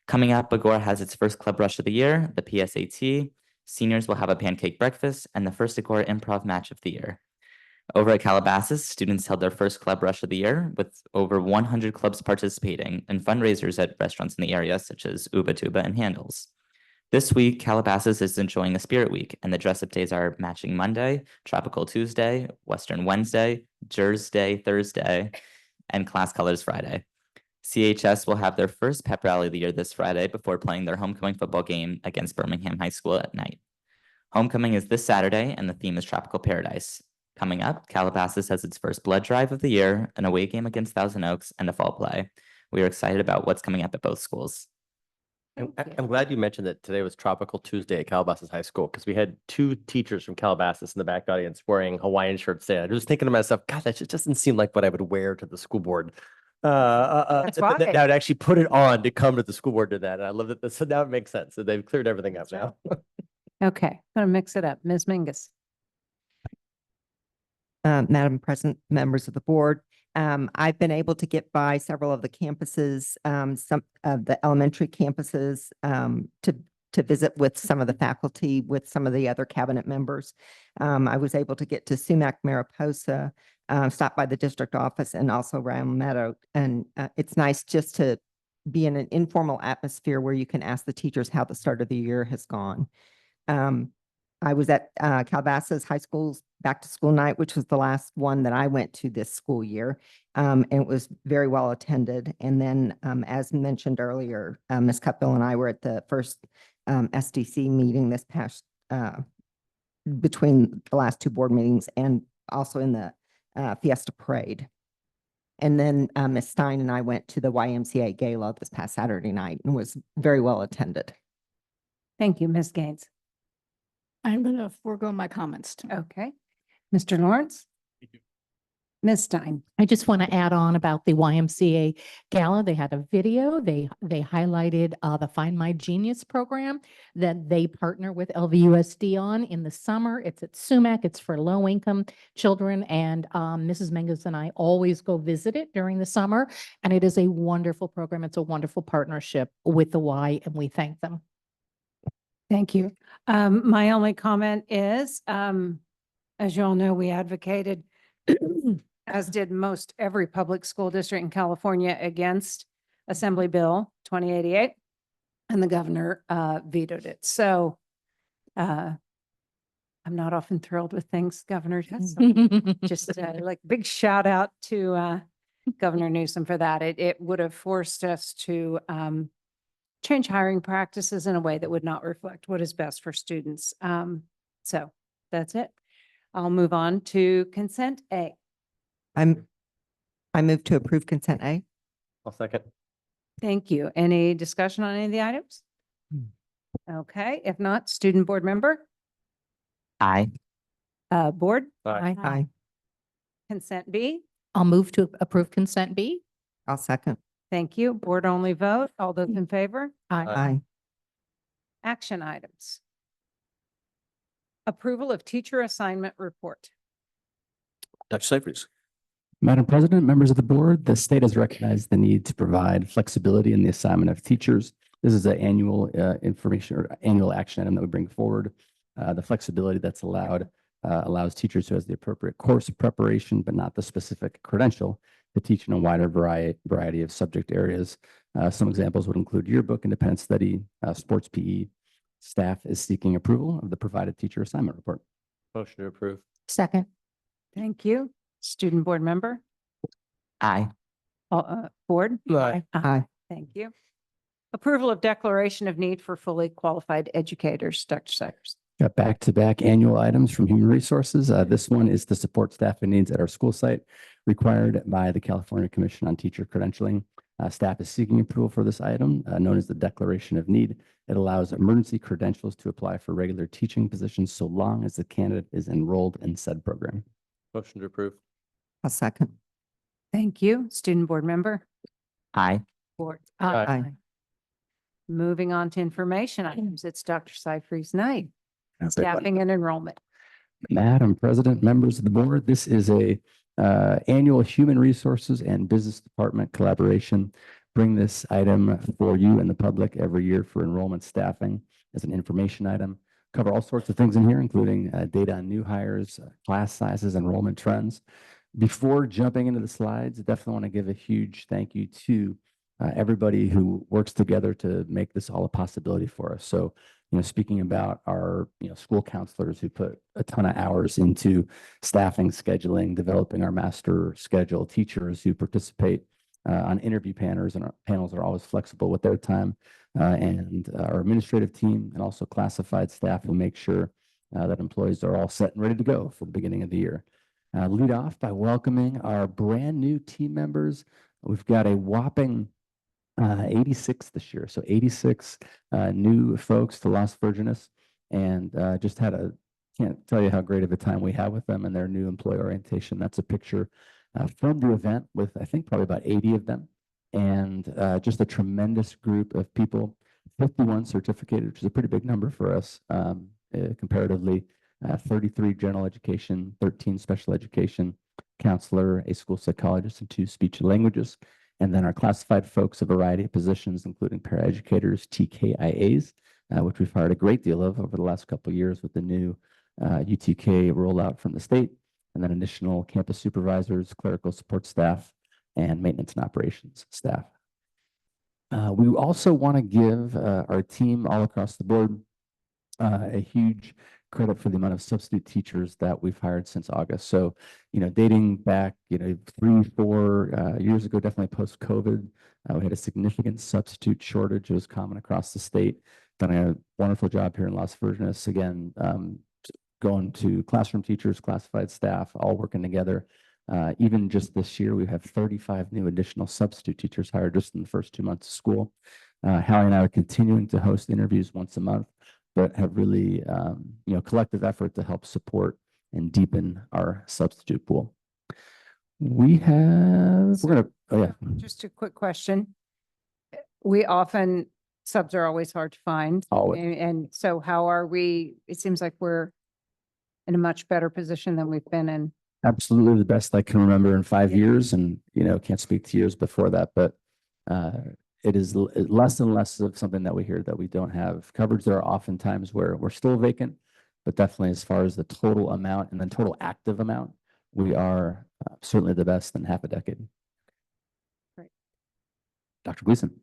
Coming up, Agora has its first club rush of the year, the PSAT. Seniors will have a pancake breakfast and the first Agora improv match of the year. Over at Calabasas, students held their first club rush of the year with over 100 clubs participating and fundraisers at restaurants in the area such as Uba Tuba and Handles. This week, Calabasas is enjoying a Spirit Week, and the dress-up days are Matching Monday, Tropical Tuesday, Western Wednesday, Jers Day Thursday, and Class Colors Friday. CHS will have their first pep rally of the year this Friday before playing their homecoming football game against Birmingham High School at night. Homecoming is this Saturday, and the theme is Tropical Paradise. Coming up, Calabasas has its first blood drive of the year, an away game against Thousand Oaks, and a fall play. We are excited about what's coming up at both schools. I'm glad you mentioned that today was Tropical Tuesday at Calabasas High School because we had 2 teachers from Calabasas in the back audience wearing Hawaiian shirts today. I was thinking to myself, God, that just doesn't seem like what I would wear to the school board. That would actually put it on to come to the school board to that. And I love that. So now it makes sense. So they've cleared everything up now. Okay, I'm gonna mix it up. Ms. Mingus. Madam President, members of the board, I've been able to get by several of the campuses, some of the elementary campuses, to visit with some of the faculty, with some of the other cabinet members. I was able to get to Sumac, Mariposa, stop by the district office and also Round Meadow. And it's nice just to be in an informal atmosphere where you can ask the teachers how the start of the year has gone. I was at Calabasas High School's back to school night, which was the last one that I went to this school year. And it was very well attended. And then, as mentioned earlier, Ms. Cupville and I were at the first SDC meeting this past, between the last 2 board meetings, and also in the Fiesta Parade. And then Ms. Stein and I went to the YMCA Gala this past Saturday night and was very well attended. Thank you, Ms. Gaines. I'm going to forego my comments. Okay. Mr. Lawrence? Ms. Stein? I just want to add on about the YMCA Gala. They had a video. They highlighted the Find My Genius program that they partner with LVUSD on in the summer. It's at Sumac. It's for low income children. And Mrs. Menges and I always go visit it during the summer. And it is a wonderful program. It's a wonderful partnership with the Y, and we thank them. Thank you. My only comment is, as you all know, we advocated, as did most every public school district in California, against Assembly Bill 2088, and the governor vetoed it. So I'm not often thrilled with things governor does. So just like big shout out to Governor Newsom for that. It would have forced us to change hiring practices in a way that would not reflect what is best for students. So that's it. I'll move on to consent A. I move to approve consent A. I'll second. Thank you. Any discussion on any of the items? Okay, if not, student board member, Aye. board, Aye. Aye. consent B. I'll move to approve consent B. I'll second. Thank you. Board only vote. All those in favor? Aye. Action items. Approval of teacher assignment report. Dr. Seiferts. Madam President, members of the board, the state has recognized the need to provide flexibility in the assignment of teachers. This is an annual information or annual action item that we bring forward. The flexibility that's allowed allows teachers who has the appropriate course of preparation, but not the specific credential, to teach in a wider variety of subject areas. Some examples would include yearbook, independent study, sports PE. Staff is seeking approval of the provided teacher assignment report. Motion to approve. Second. Thank you. Student board member, Aye. board. Aye. Aye. Thank you. Approval of declaration of need for fully qualified educators. Dr. Seiferts. Got back-to-back annual items from Human Resources. This one is to support staffing needs at our school site required by the California Commission on Teacher Credentialing. Staff is seeking approval for this item, known as the Declaration of Need. It allows emergency credentials to apply for regular teaching positions so long as the candidate is enrolled in said program. Motion to approve. I'll second. Thank you. Student board member, Aye. board. Aye. Moving on to information items. It's Dr. Seiferts' night. That's a big one. Staffing and enrollment. Madam President, members of the board, this is a annual Human Resources and Business Department collaboration. Bring this item for you and the public every year for enrollment staffing as an information item. Cover all sorts of things in here, including data on new hires, class sizes, enrollment trends. Before jumping into the slides, I definitely want to give a huge thank you to everybody who works together to make this all a possibility for us. So, speaking about our, school counselors who put a ton of hours into staffing, scheduling, developing our master schedule, teachers who participate on interview panels, and our panels are always flexible with their time, and our administrative team, and also classified staff who make sure that employees are all set and ready to go for the beginning of the year. Lead off by welcoming our brand new team members. We've got a whopping 86 this year. So 86 new folks to Las Virgenes, and just can't tell you how great of a time we have with them and their new employee orientation. That's a picture from the event with, I think, probably about 80 of them, and just a tremendous group of people. 51 certificated, which is a pretty big number for us comparatively. 33 general education, 13 special education, counselor, a school psychologist, and 2 speech and languages. And then our classified folks, a variety of positions, including paraeducators, TKIAs, which we've hired a great deal of over the last couple of years with the new UTK rollout from the state, and then additional campus supervisors, clerical support staff, and maintenance and operations staff. We also want to give our team all across the board a huge credit for the amount of substitute teachers that we've hired since August. So, dating back, 3-4 years ago, definitely post-COVID, we had a significant substitute shortage. It was common across the state. Done a wonderful job here in Las Virgenes. Again, going to classroom teachers, classified staff, all working together Even just this year, we have 35 new additional substitute teachers hired just in the first 2 months of school. Hallie and I are continuing to host interviews once a month, but have really, collective effort to help support and deepen our substitute pool. We're gonna, oh yeah. Just a quick question. Subs are always hard to find. Always. And so how are we? It seems like we're in a much better position than we've been in. Absolutely the best I can remember in 5 years, and can't speak to years before that, but it is less and less of something that we hear that we don't have coverage. There are often times where we're still vacant, but definitely as far as the total amount and then total active amount, we are certainly the best in half a decade. Great. Dr. Gleason.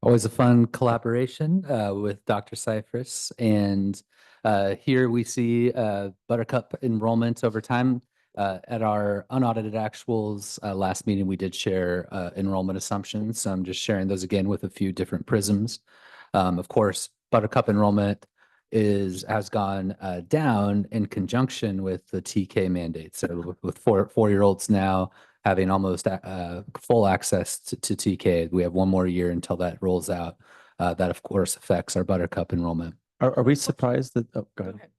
Always a fun collaboration with Dr. Cypress. And here we see Buttercup enrollment over time. At our unaudited actuals last meeting, we did share enrollment assumptions. So I'm just sharing those again with a few different prisms. Of course, Buttercup enrollment has gone down in conjunction with the TK mandate. So with four-year-olds now having almost full access to TK, we have one more year until that rolls out. That of course affects our Buttercup enrollment. Are we surprised that, oh, go ahead.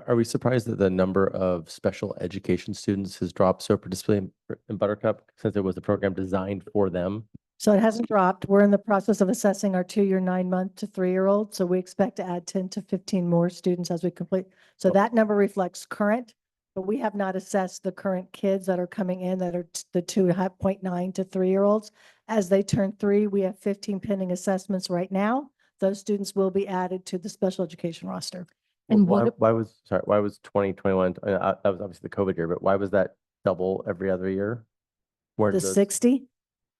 Are we surprised that the number of special education students has dropped so precipitously in Buttercup since it was a program designed for them? So it hasn't dropped. We're in the process of assessing our 2-year, 9-month to 3-year-old. So we expect to add 10 to 15 more students as we complete. So that number reflects current, but we have not assessed the current kids that are coming in that are the 2.9 to 3-year-olds. As they turn 3, we have 15 pending assessments right now. Those students will be added to the special education roster. And why was 2021, that was obviously the COVID year, but why was that double every other year? Where The did those- 60?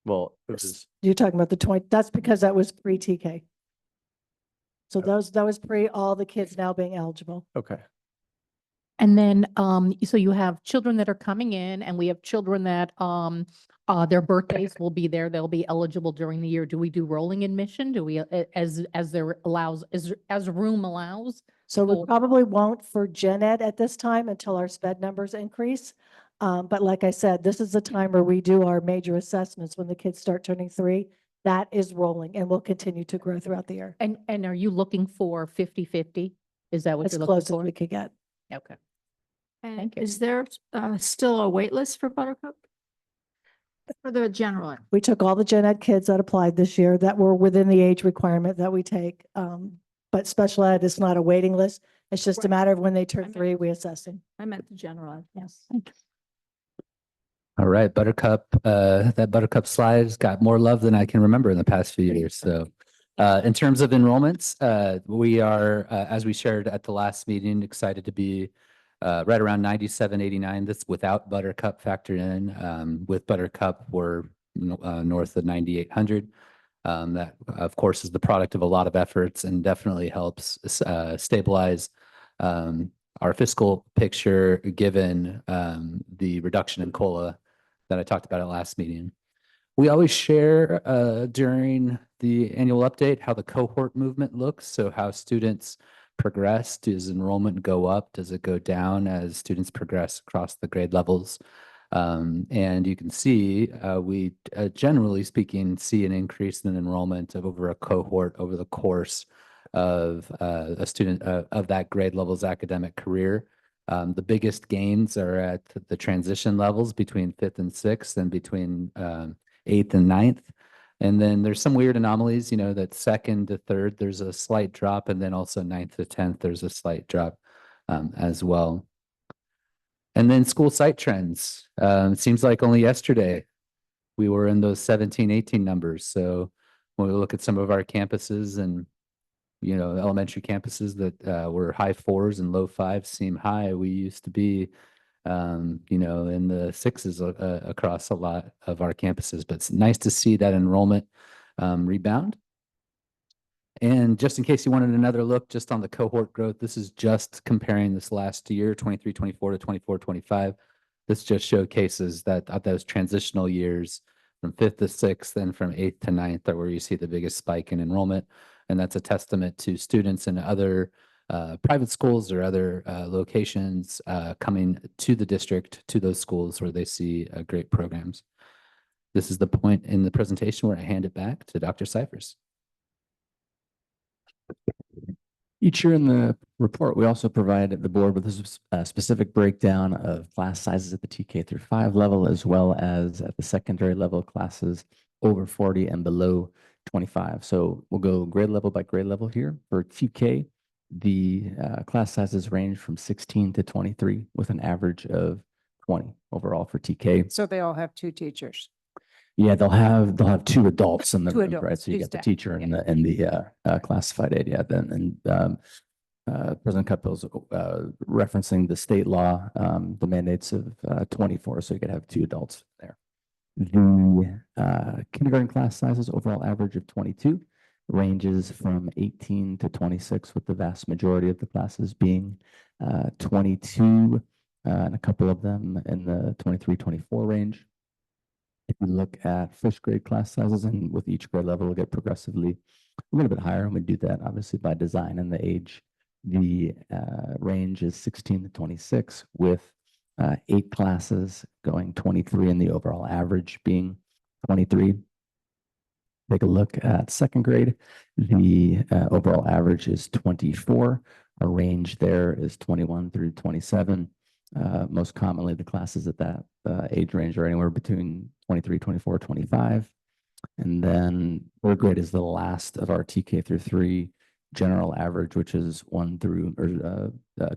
Well, it was, You're talking about the 20, that's because that was pre-TK. So that was pre all the kids now being eligible. okay. And then, so you have children that are coming in and we have children that, their birthdays will be there. They'll be eligible during the year. Do we do rolling admission? Do we, as there allows, as room allows? So we Or- probably won't for gen ed at this time until our sped numbers increase. But like I said, this is the time where we do our major assessments when the kids start turning 3. That is rolling and will continue to grow throughout the year. And are you looking for 50-50? Is that what As you're looking close as for? we could get. Okay. And Thank you. is there still a wait list for Buttercup? For the general ed? We took all the gen ed kids that applied this year that were within the age requirement that we take. But special ed is not a waiting list. It's just a matter of when they turn 3, we assess them. I meant the general ed, yes. All right, Buttercup, that Buttercup slide has got more love than I can remember in the past few years. So in terms of enrollments, we are, as we shared at the last meeting, excited to be right around 97, 89. That's without Buttercup factored in. With Buttercup, we're north of 9,800. That, of course, is the product of a lot of efforts and definitely helps stabilize our fiscal picture given the reduction in COLA that I talked about at last meeting. We always share during the annual update how the cohort movement looks. So how students progress. Does enrollment go up? Does it go down as students progress across the grade levels? And you can see we generally speaking see an increase in enrollment of over a cohort over the course of a student of that grade level's academic career. The biggest gains are at the transition levels between 5th and 6th and between 8th and 9th. And then there's some weird anomalies, that 2nd to 3rd, there's a slight drop. And then also 9th to 10th, there's a slight drop as well. And then school site trends. It seems like only yesterday we were in those 17, 18 numbers. So when we look at some of our campuses and, elementary campuses that were high 4s and low 5s seem high. We used to be, in the 6s across a lot of our campuses, but it's nice to see that enrollment rebound. And just in case you wanted another look just on the cohort growth, this is just comparing this last year, 23-24 to 24-25. This just showcases that those transitional years from 5th to 6th and from 8th to 9th are where you see the biggest spike in enrollment. And that's a testament to students and other private schools or other locations coming to the district, to those schools where they see great programs. This is the point in the presentation where I hand it back to Dr. Cyphers. Each year in the report, we also provide the board with a specific breakdown of class sizes at the TK through 5 level, as well as at the secondary level classes over 40 and below 25. So we'll go grade level by grade level here. For TK, the class sizes range from 16 to 23 with an average of 20 overall for TK. So they all have 2 teachers. Yeah, they'll have 2 adults in the 2 room, right? adults, So you 2 get the staff. teacher and the classified aide. Yeah, then President Cutbill's referencing the state law, the mandates of 24, so you could have 2 adults there. The kindergarten class sizes overall average of 22 ranges from 18 to 26, with the vast majority of the classes being 22 and a couple of them in the 23-24 range. If you look at first grade class sizes, and with each grade level, we'll get progressively a little bit higher, and we do that obviously by design and the age. The range is 16 to 26, with 8 classes going 23, and the overall average being 23. Take a look at second grade. The overall average is 24. Our range there is 21 through 27. Most commonly, the classes at that age range are anywhere between 23, 24, 25. And then third grade is the last of our TK through 3 general average, which is 1 through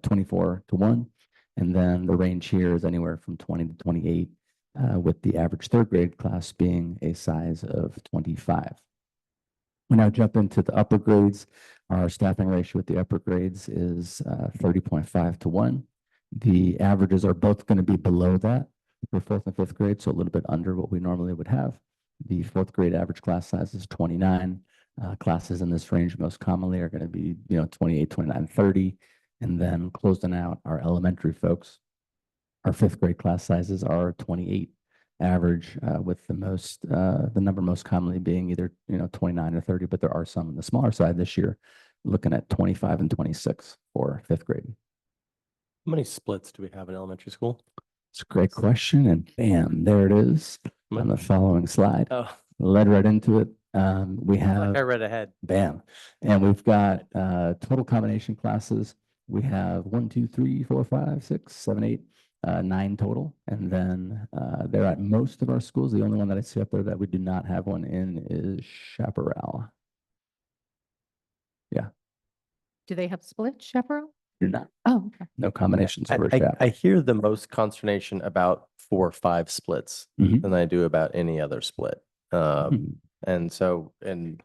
24 to 1. And then the range here is anywhere from 20 to 28, with the average third grade class being a size of 25. We now jump into the upper grades. Our staffing ratio with the upper grades is 30.5 to 1. The averages are both going to be below that for 4th and 5th grade, so a little bit under what we normally would have. The 4th grade average class size is 29. Classes in this range most commonly are going to be, 28, 29, 30. And then closing out our elementary folks, our 5th grade class sizes are 28 average, with the number most commonly being either, 29 or 30, but there are some on the smaller side this year, looking at 25 and 26 for 5th grade. How many splits do we have in elementary school? It's a great question, and bam, there it is on the following slide. Oh, Led right into it. We like have I read ahead. bam, and we've got total combination classes. We have 1, 2, 3, 4, 5, 6, 7, 8, 9 total, and then they're at most of our schools. The only one that I see up there that we do not have one in is Chaparral. Yeah, Do they have split chaparral? do not. Oh, okay. No combinations for I Chaparral. hear the most consternation about 4 or 5 splits Mhm. than I do about any other split. Mhm. And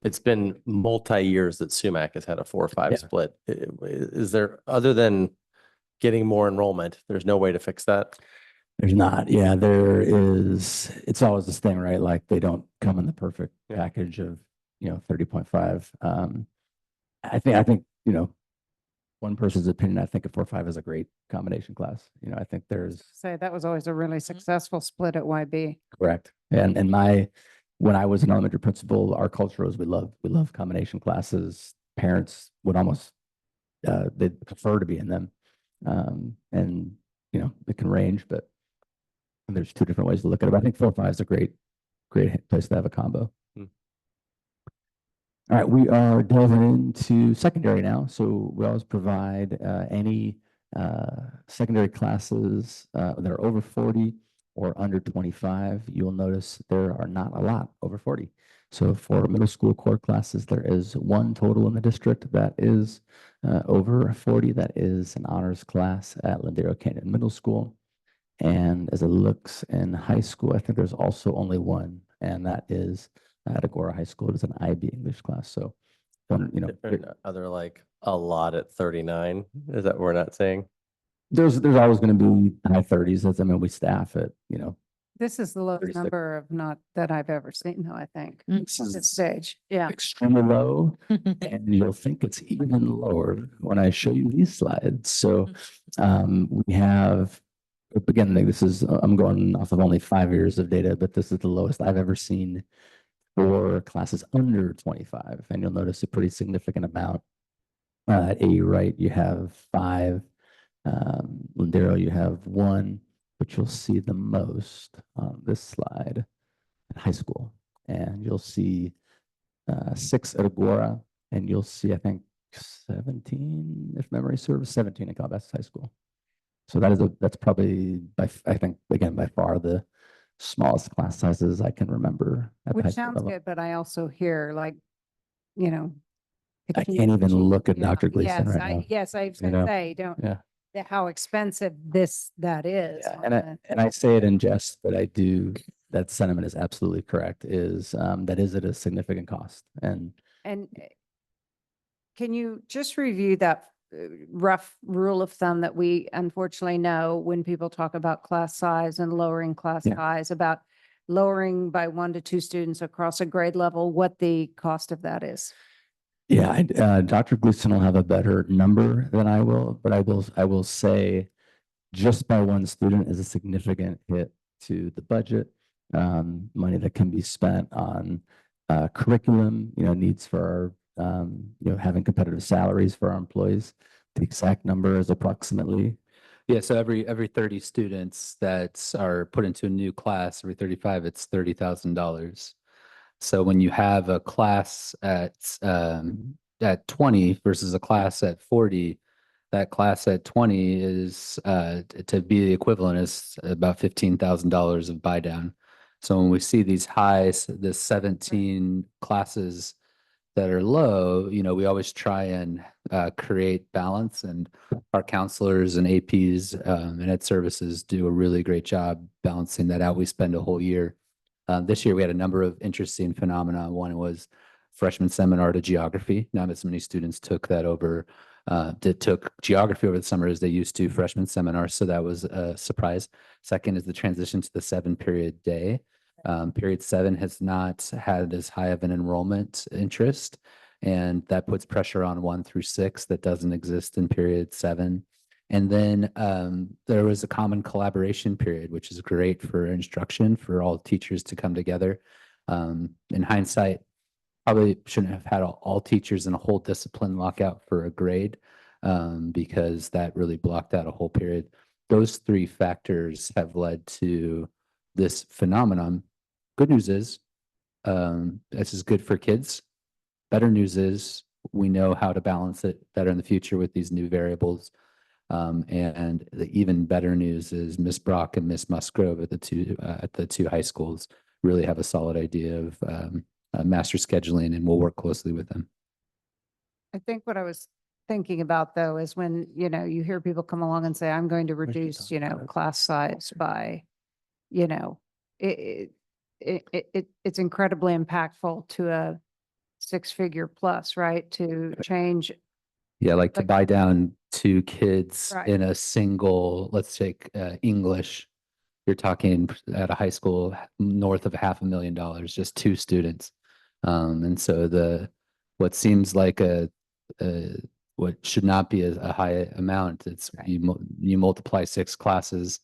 it's been multi-years that Sumac has had a 4 or 5 Yeah. split. Is there, other than getting more enrollment, there's no way to fix that? There's not. Yeah, there is. It's always this thing, right? Like they don't come in the perfect package of, 30.5. I think, one person's opinion, I think a 4-5 is a great combination class. I think there's Say that was always a really successful split at YB. correct. And when I was an elementary principal, our culture was we love combination classes. Parents would almost they'd prefer to be in them. And it can range, but there's 2 different ways to look at it. But I think 4-5 is a great place to have a combo. All right, we are delving into secondary now. So we always provide any secondary classes that are over 40 or under 25. You'll notice there are not a lot over 40. So for middle school core classes, there is 1 total in the district that is over 40. That is an honors class at Lindero Canyon Middle School. And as it looks in high school, I think there's also only 1, and that is at Agora High School. It's an IB English class. So, Other like a lot at 39? Is that what we're not saying? there's always going to be high 30s. That's, we staff at, This is the lowest 36. number of not that I've ever seen, though, I think, This at is this stage. Yeah. extremely low, and you'll think it's even lower when I show you these slides. So we have, again, this is, I'm going off of only 5 years of data, but this is the lowest I've ever seen for classes under 25. And you'll notice a pretty significant amount At A Wright, you have 5. Lindero, you have 1, but you'll see the most on this slide at high school. And you'll see 6 at Agora, and you'll see, I think, 17, if memory serves, 17 at Calabasas High School. So that's probably, I think, again, by far the smallest class sizes I can remember at the high Which school sounds level. good, but I also hear like, you know. I can't even look at Yeah. Dr. Gleason Yes, right now. Yes, I was you gonna know? say, don't, Yeah. how expensive that is. Yeah, on and I say it in jest, but I do, that sentiment is absolutely correct, is that is at a significant cost. And And can you just review that rough rule of thumb that we unfortunately know when people talk about class size and lowering class Yeah. size, about lowering by 1 to 2 students across a grade level, what the cost of that is? yeah, Dr. Gleason will have a better number than I will, but I will say just by 1 student is a significant hit to the budget. Money that can be spent on curriculum, needs for our, having competitive salaries for our employees. The exact number is approximately. Yeah, so every 30 students that are put into a new class, every 35, it's $30,000. So when you have a class at 20 versus a class at 40, that class at 20 is to be the equivalent is about $15,000 of buy down. So when we see these highs, the 17 classes that are low, we always try and create balance, and our counselors and APs and ed services do a really great job balancing that out. We spend a whole year. This year we had a number of interesting phenomena. One was freshman seminar to geography. Not as many students took that over, took geography over the summer as they used to freshman seminars. So that was a surprise. Second is the transition to the 7-period day. Period 7 has not had as high of an enrollment interest, and that puts pressure on 1 through 6 that doesn't exist in period 7. And then there was a common collaboration period, which is great for instruction, for all teachers to come together. In hindsight, probably shouldn't have had all teachers in a whole discipline lockout for a grade, because that really blocked out a whole period. Those 3 factors have led to this phenomenon. Good news is, this is good for kids. Better news is we know how to balance it better in the future with these new variables. And the even better news is Miss Brock and Miss Musgrove at the two high schools really have a solid idea of master scheduling, and we'll work closely with them. I think what I was thinking about though is when, you hear people come along and say, I'm going to reduce, class size by, it's incredibly impactful to a 6-figure plus, right? To change. Yeah, like to buy down 2 kids Right. in a single, let's take English. You're talking at a high school north of $500,000, just 2 students. And so what seems like what should not be a high amount, it's you multiply 6 classes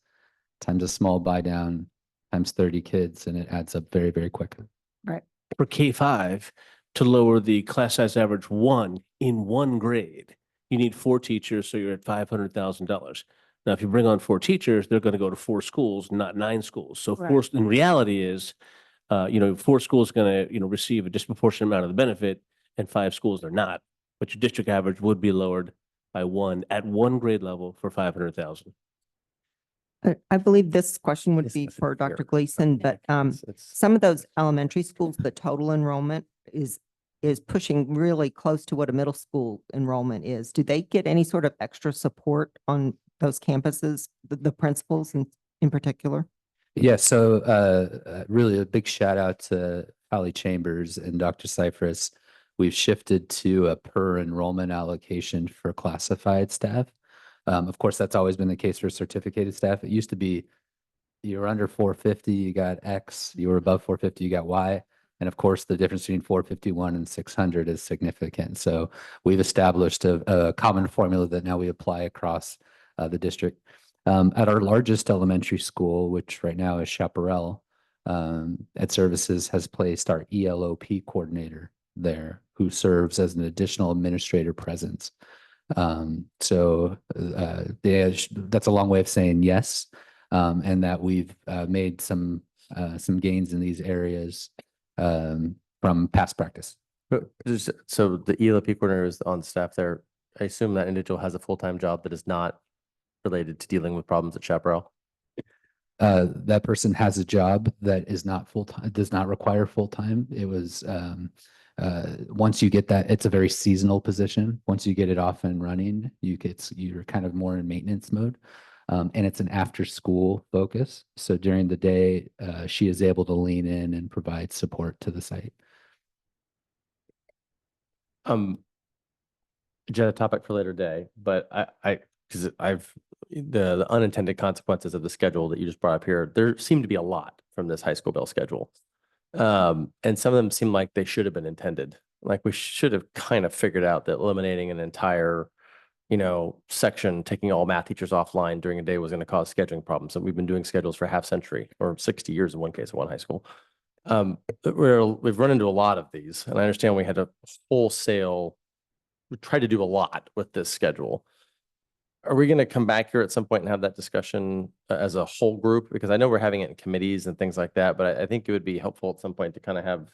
times a small buy down times 30 kids, and it adds up very, very quickly. Right. For K-5, to lower the class size average 1 in 1 grade, you need 4 teachers, so you're at $500,000. Now, if you bring on 4 teachers, they're going to go to 4 schools, not 9 schools. So Right. 4 in reality is, 4 schools going to, receive a disproportionate amount of the benefit, and 5 schools are not. But your district average would be lowered by 1 at 1 grade level for 500,000. I believe this question would be for Dr. Gleason, but some of those elementary schools, the total enrollment is pushing really close to what a middle school enrollment is. Do they get any sort of extra support on those campuses, the principals in particular? Yeah, so really a big shout out to Holly Chambers and Dr. Cypress. We've shifted to a per enrollment allocation for classified staff. Of course, that's always been the case for certificated staff. It used to be you were under 450, you got X, you were above 450, you got Y. And of course, the difference between 451 and 600 is significant. So we've established a common formula that now we apply across the district. At our largest elementary school, which right now is Chaparral, Ed Services has placed our ELOP coordinator there who serves as an additional administrator presence. That's a long way of saying yes, and that we've made some gains in these areas from past practice. So the ELP coordinator is on staff there. I assume that individual has a full-time job that is not related to dealing with problems at Chaparral. That person has a job that is not full-time, does not require full-time. It was, once you get that, it's a very seasonal position. Once you get it off and running, you're kind of more in maintenance mode. And it's an after-school focus. So during the day, she is able to lean in and provide support to the site. Jen, a topic for later day, but because the unintended consequences of the schedule that you just brought up here, there seem to be a lot from this high school bell schedule. And some of them seem like they should have been intended. Like we should have kind of figured out that eliminating an entire, section, taking all math teachers offline during a day was going to cause scheduling problems. And we've been doing schedules for half century or 60 years in one case, in one high school. We've run into a lot of these, and I understand we had a wholesale. We tried to do a lot with this schedule. Are we going to come back here at some point and have that discussion as a whole group? Because I know we're having it in committees and things like that, but I think it would be helpful at some point to kind of have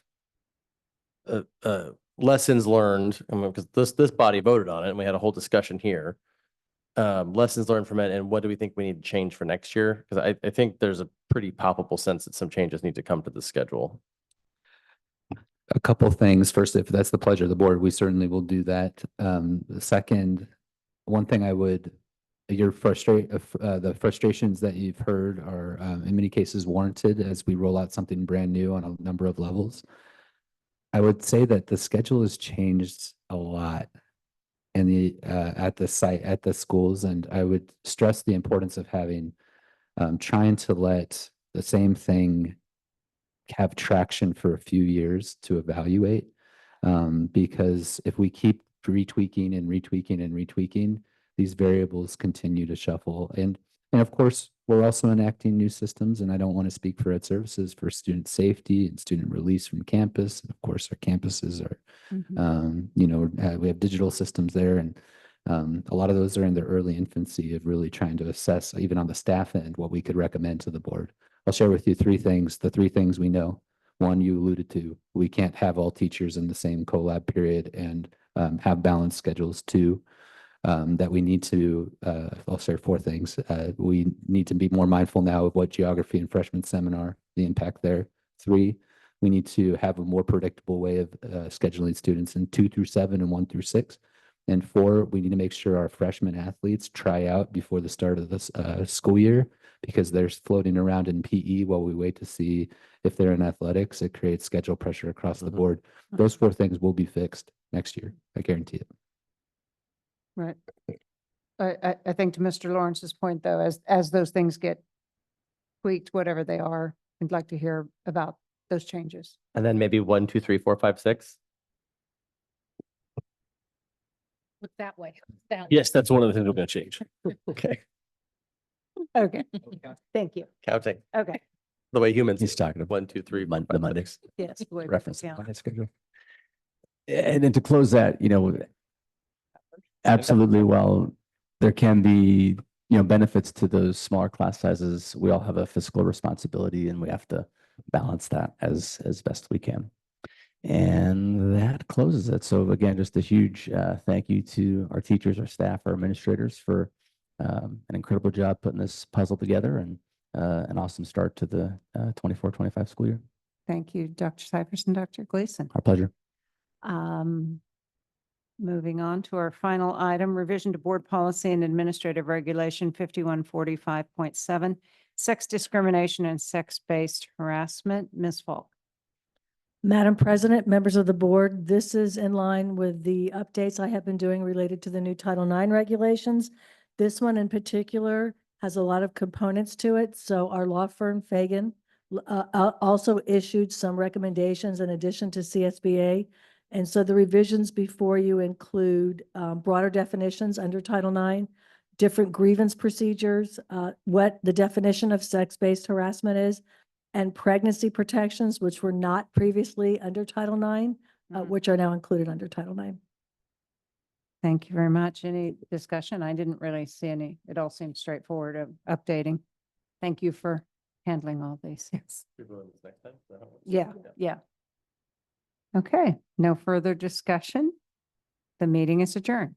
lessons learned. I mean, because this body voted on it, and we had a whole discussion here. Lessons learned from it, and what do we think we need to change for next year? Because I think there's a pretty palpable sense that some changes need to come to the schedule. A couple of things. First, if that's the pleasure of the board, we certainly will do that. The second, one thing the frustrations that you've heard are in many cases warranted as we roll out something brand new on a number of levels. I would say that the schedule has changed a lot in at the site, at the schools, and I would stress the importance of having trying to let the same thing have traction for a few years to evaluate, because if we keep retweaking and retweaking and retweaking, these variables continue to shuffle. And of course, we're also enacting new systems, and I don't want to speak for Ed Services, for student safety and student release from campus. Of course, our campuses are, we have digital systems there, and a lot of those are in their early infancy of really trying to assess, even on the staff end, what we could recommend to the board. I'll share with you three things, the three things we know. One, you alluded to, we can't have all teachers in the same collab period and have balanced schedules. Two, that we need to, I'll share four things. We need to be more mindful now of what geography and freshman seminar, the impact there. Three, we need to have a more predictable way of scheduling students in 2 through 7 and 1 through 6. And 4, we need to make sure our freshman athletes try out before the start of this school year, because they're floating around in PE while we wait to see if they're in athletics. It creates schedule pressure across the board. Those 4 things will be fixed next year. I guarantee it. Right. I think to Mr. Lawrence's point, though, as those things get tweaked, whatever they are, I'd like to hear about those changes. And then maybe 1, 2, 3, 4, 5, 6. Look that way. Yes, that's one of the things we're going to change. Okay. Okay. Thank you. Counting. Okay. The way humans. He's talking about 1, 2, 3, the Mondays. Yes. the way we Reference. count. Monday schedule. And then to close that, absolutely, well, there can be, benefits to those smaller class sizes. We all have a fiscal responsibility, and we have to balance that as best we can. And that closes it. So again, just a huge thank you to our teachers, our staff, our administrators for an incredible job putting this puzzle together, and an awesome start to the 24-25 school year. Thank you, Dr. Cyphers and Dr. Gleason. Our pleasure. Moving on to our final item, revision to board policy and administrative regulation 5145.7, sex discrimination and sex-based harassment. Ms. Falk. Madam President, members of the board, this is in line with the updates I have been doing related to the new Title IX regulations. This one in particular has a lot of components to it. So our law firm, Fagan, also issued some recommendations in addition to CSBA. And so the revisions before you include broader definitions under Title IX, different grievance procedures, what the definition of sex-based harassment is, and pregnancy protections, which were not previously under Title IX. Mhm. which are now included under Title IX. Thank you very much. Any discussion? I didn't really see any. It all seems straightforward of updating. Thank you for handling all these. Yes. Yeah, yeah. Okay, no further discussion. The meeting is adjourned.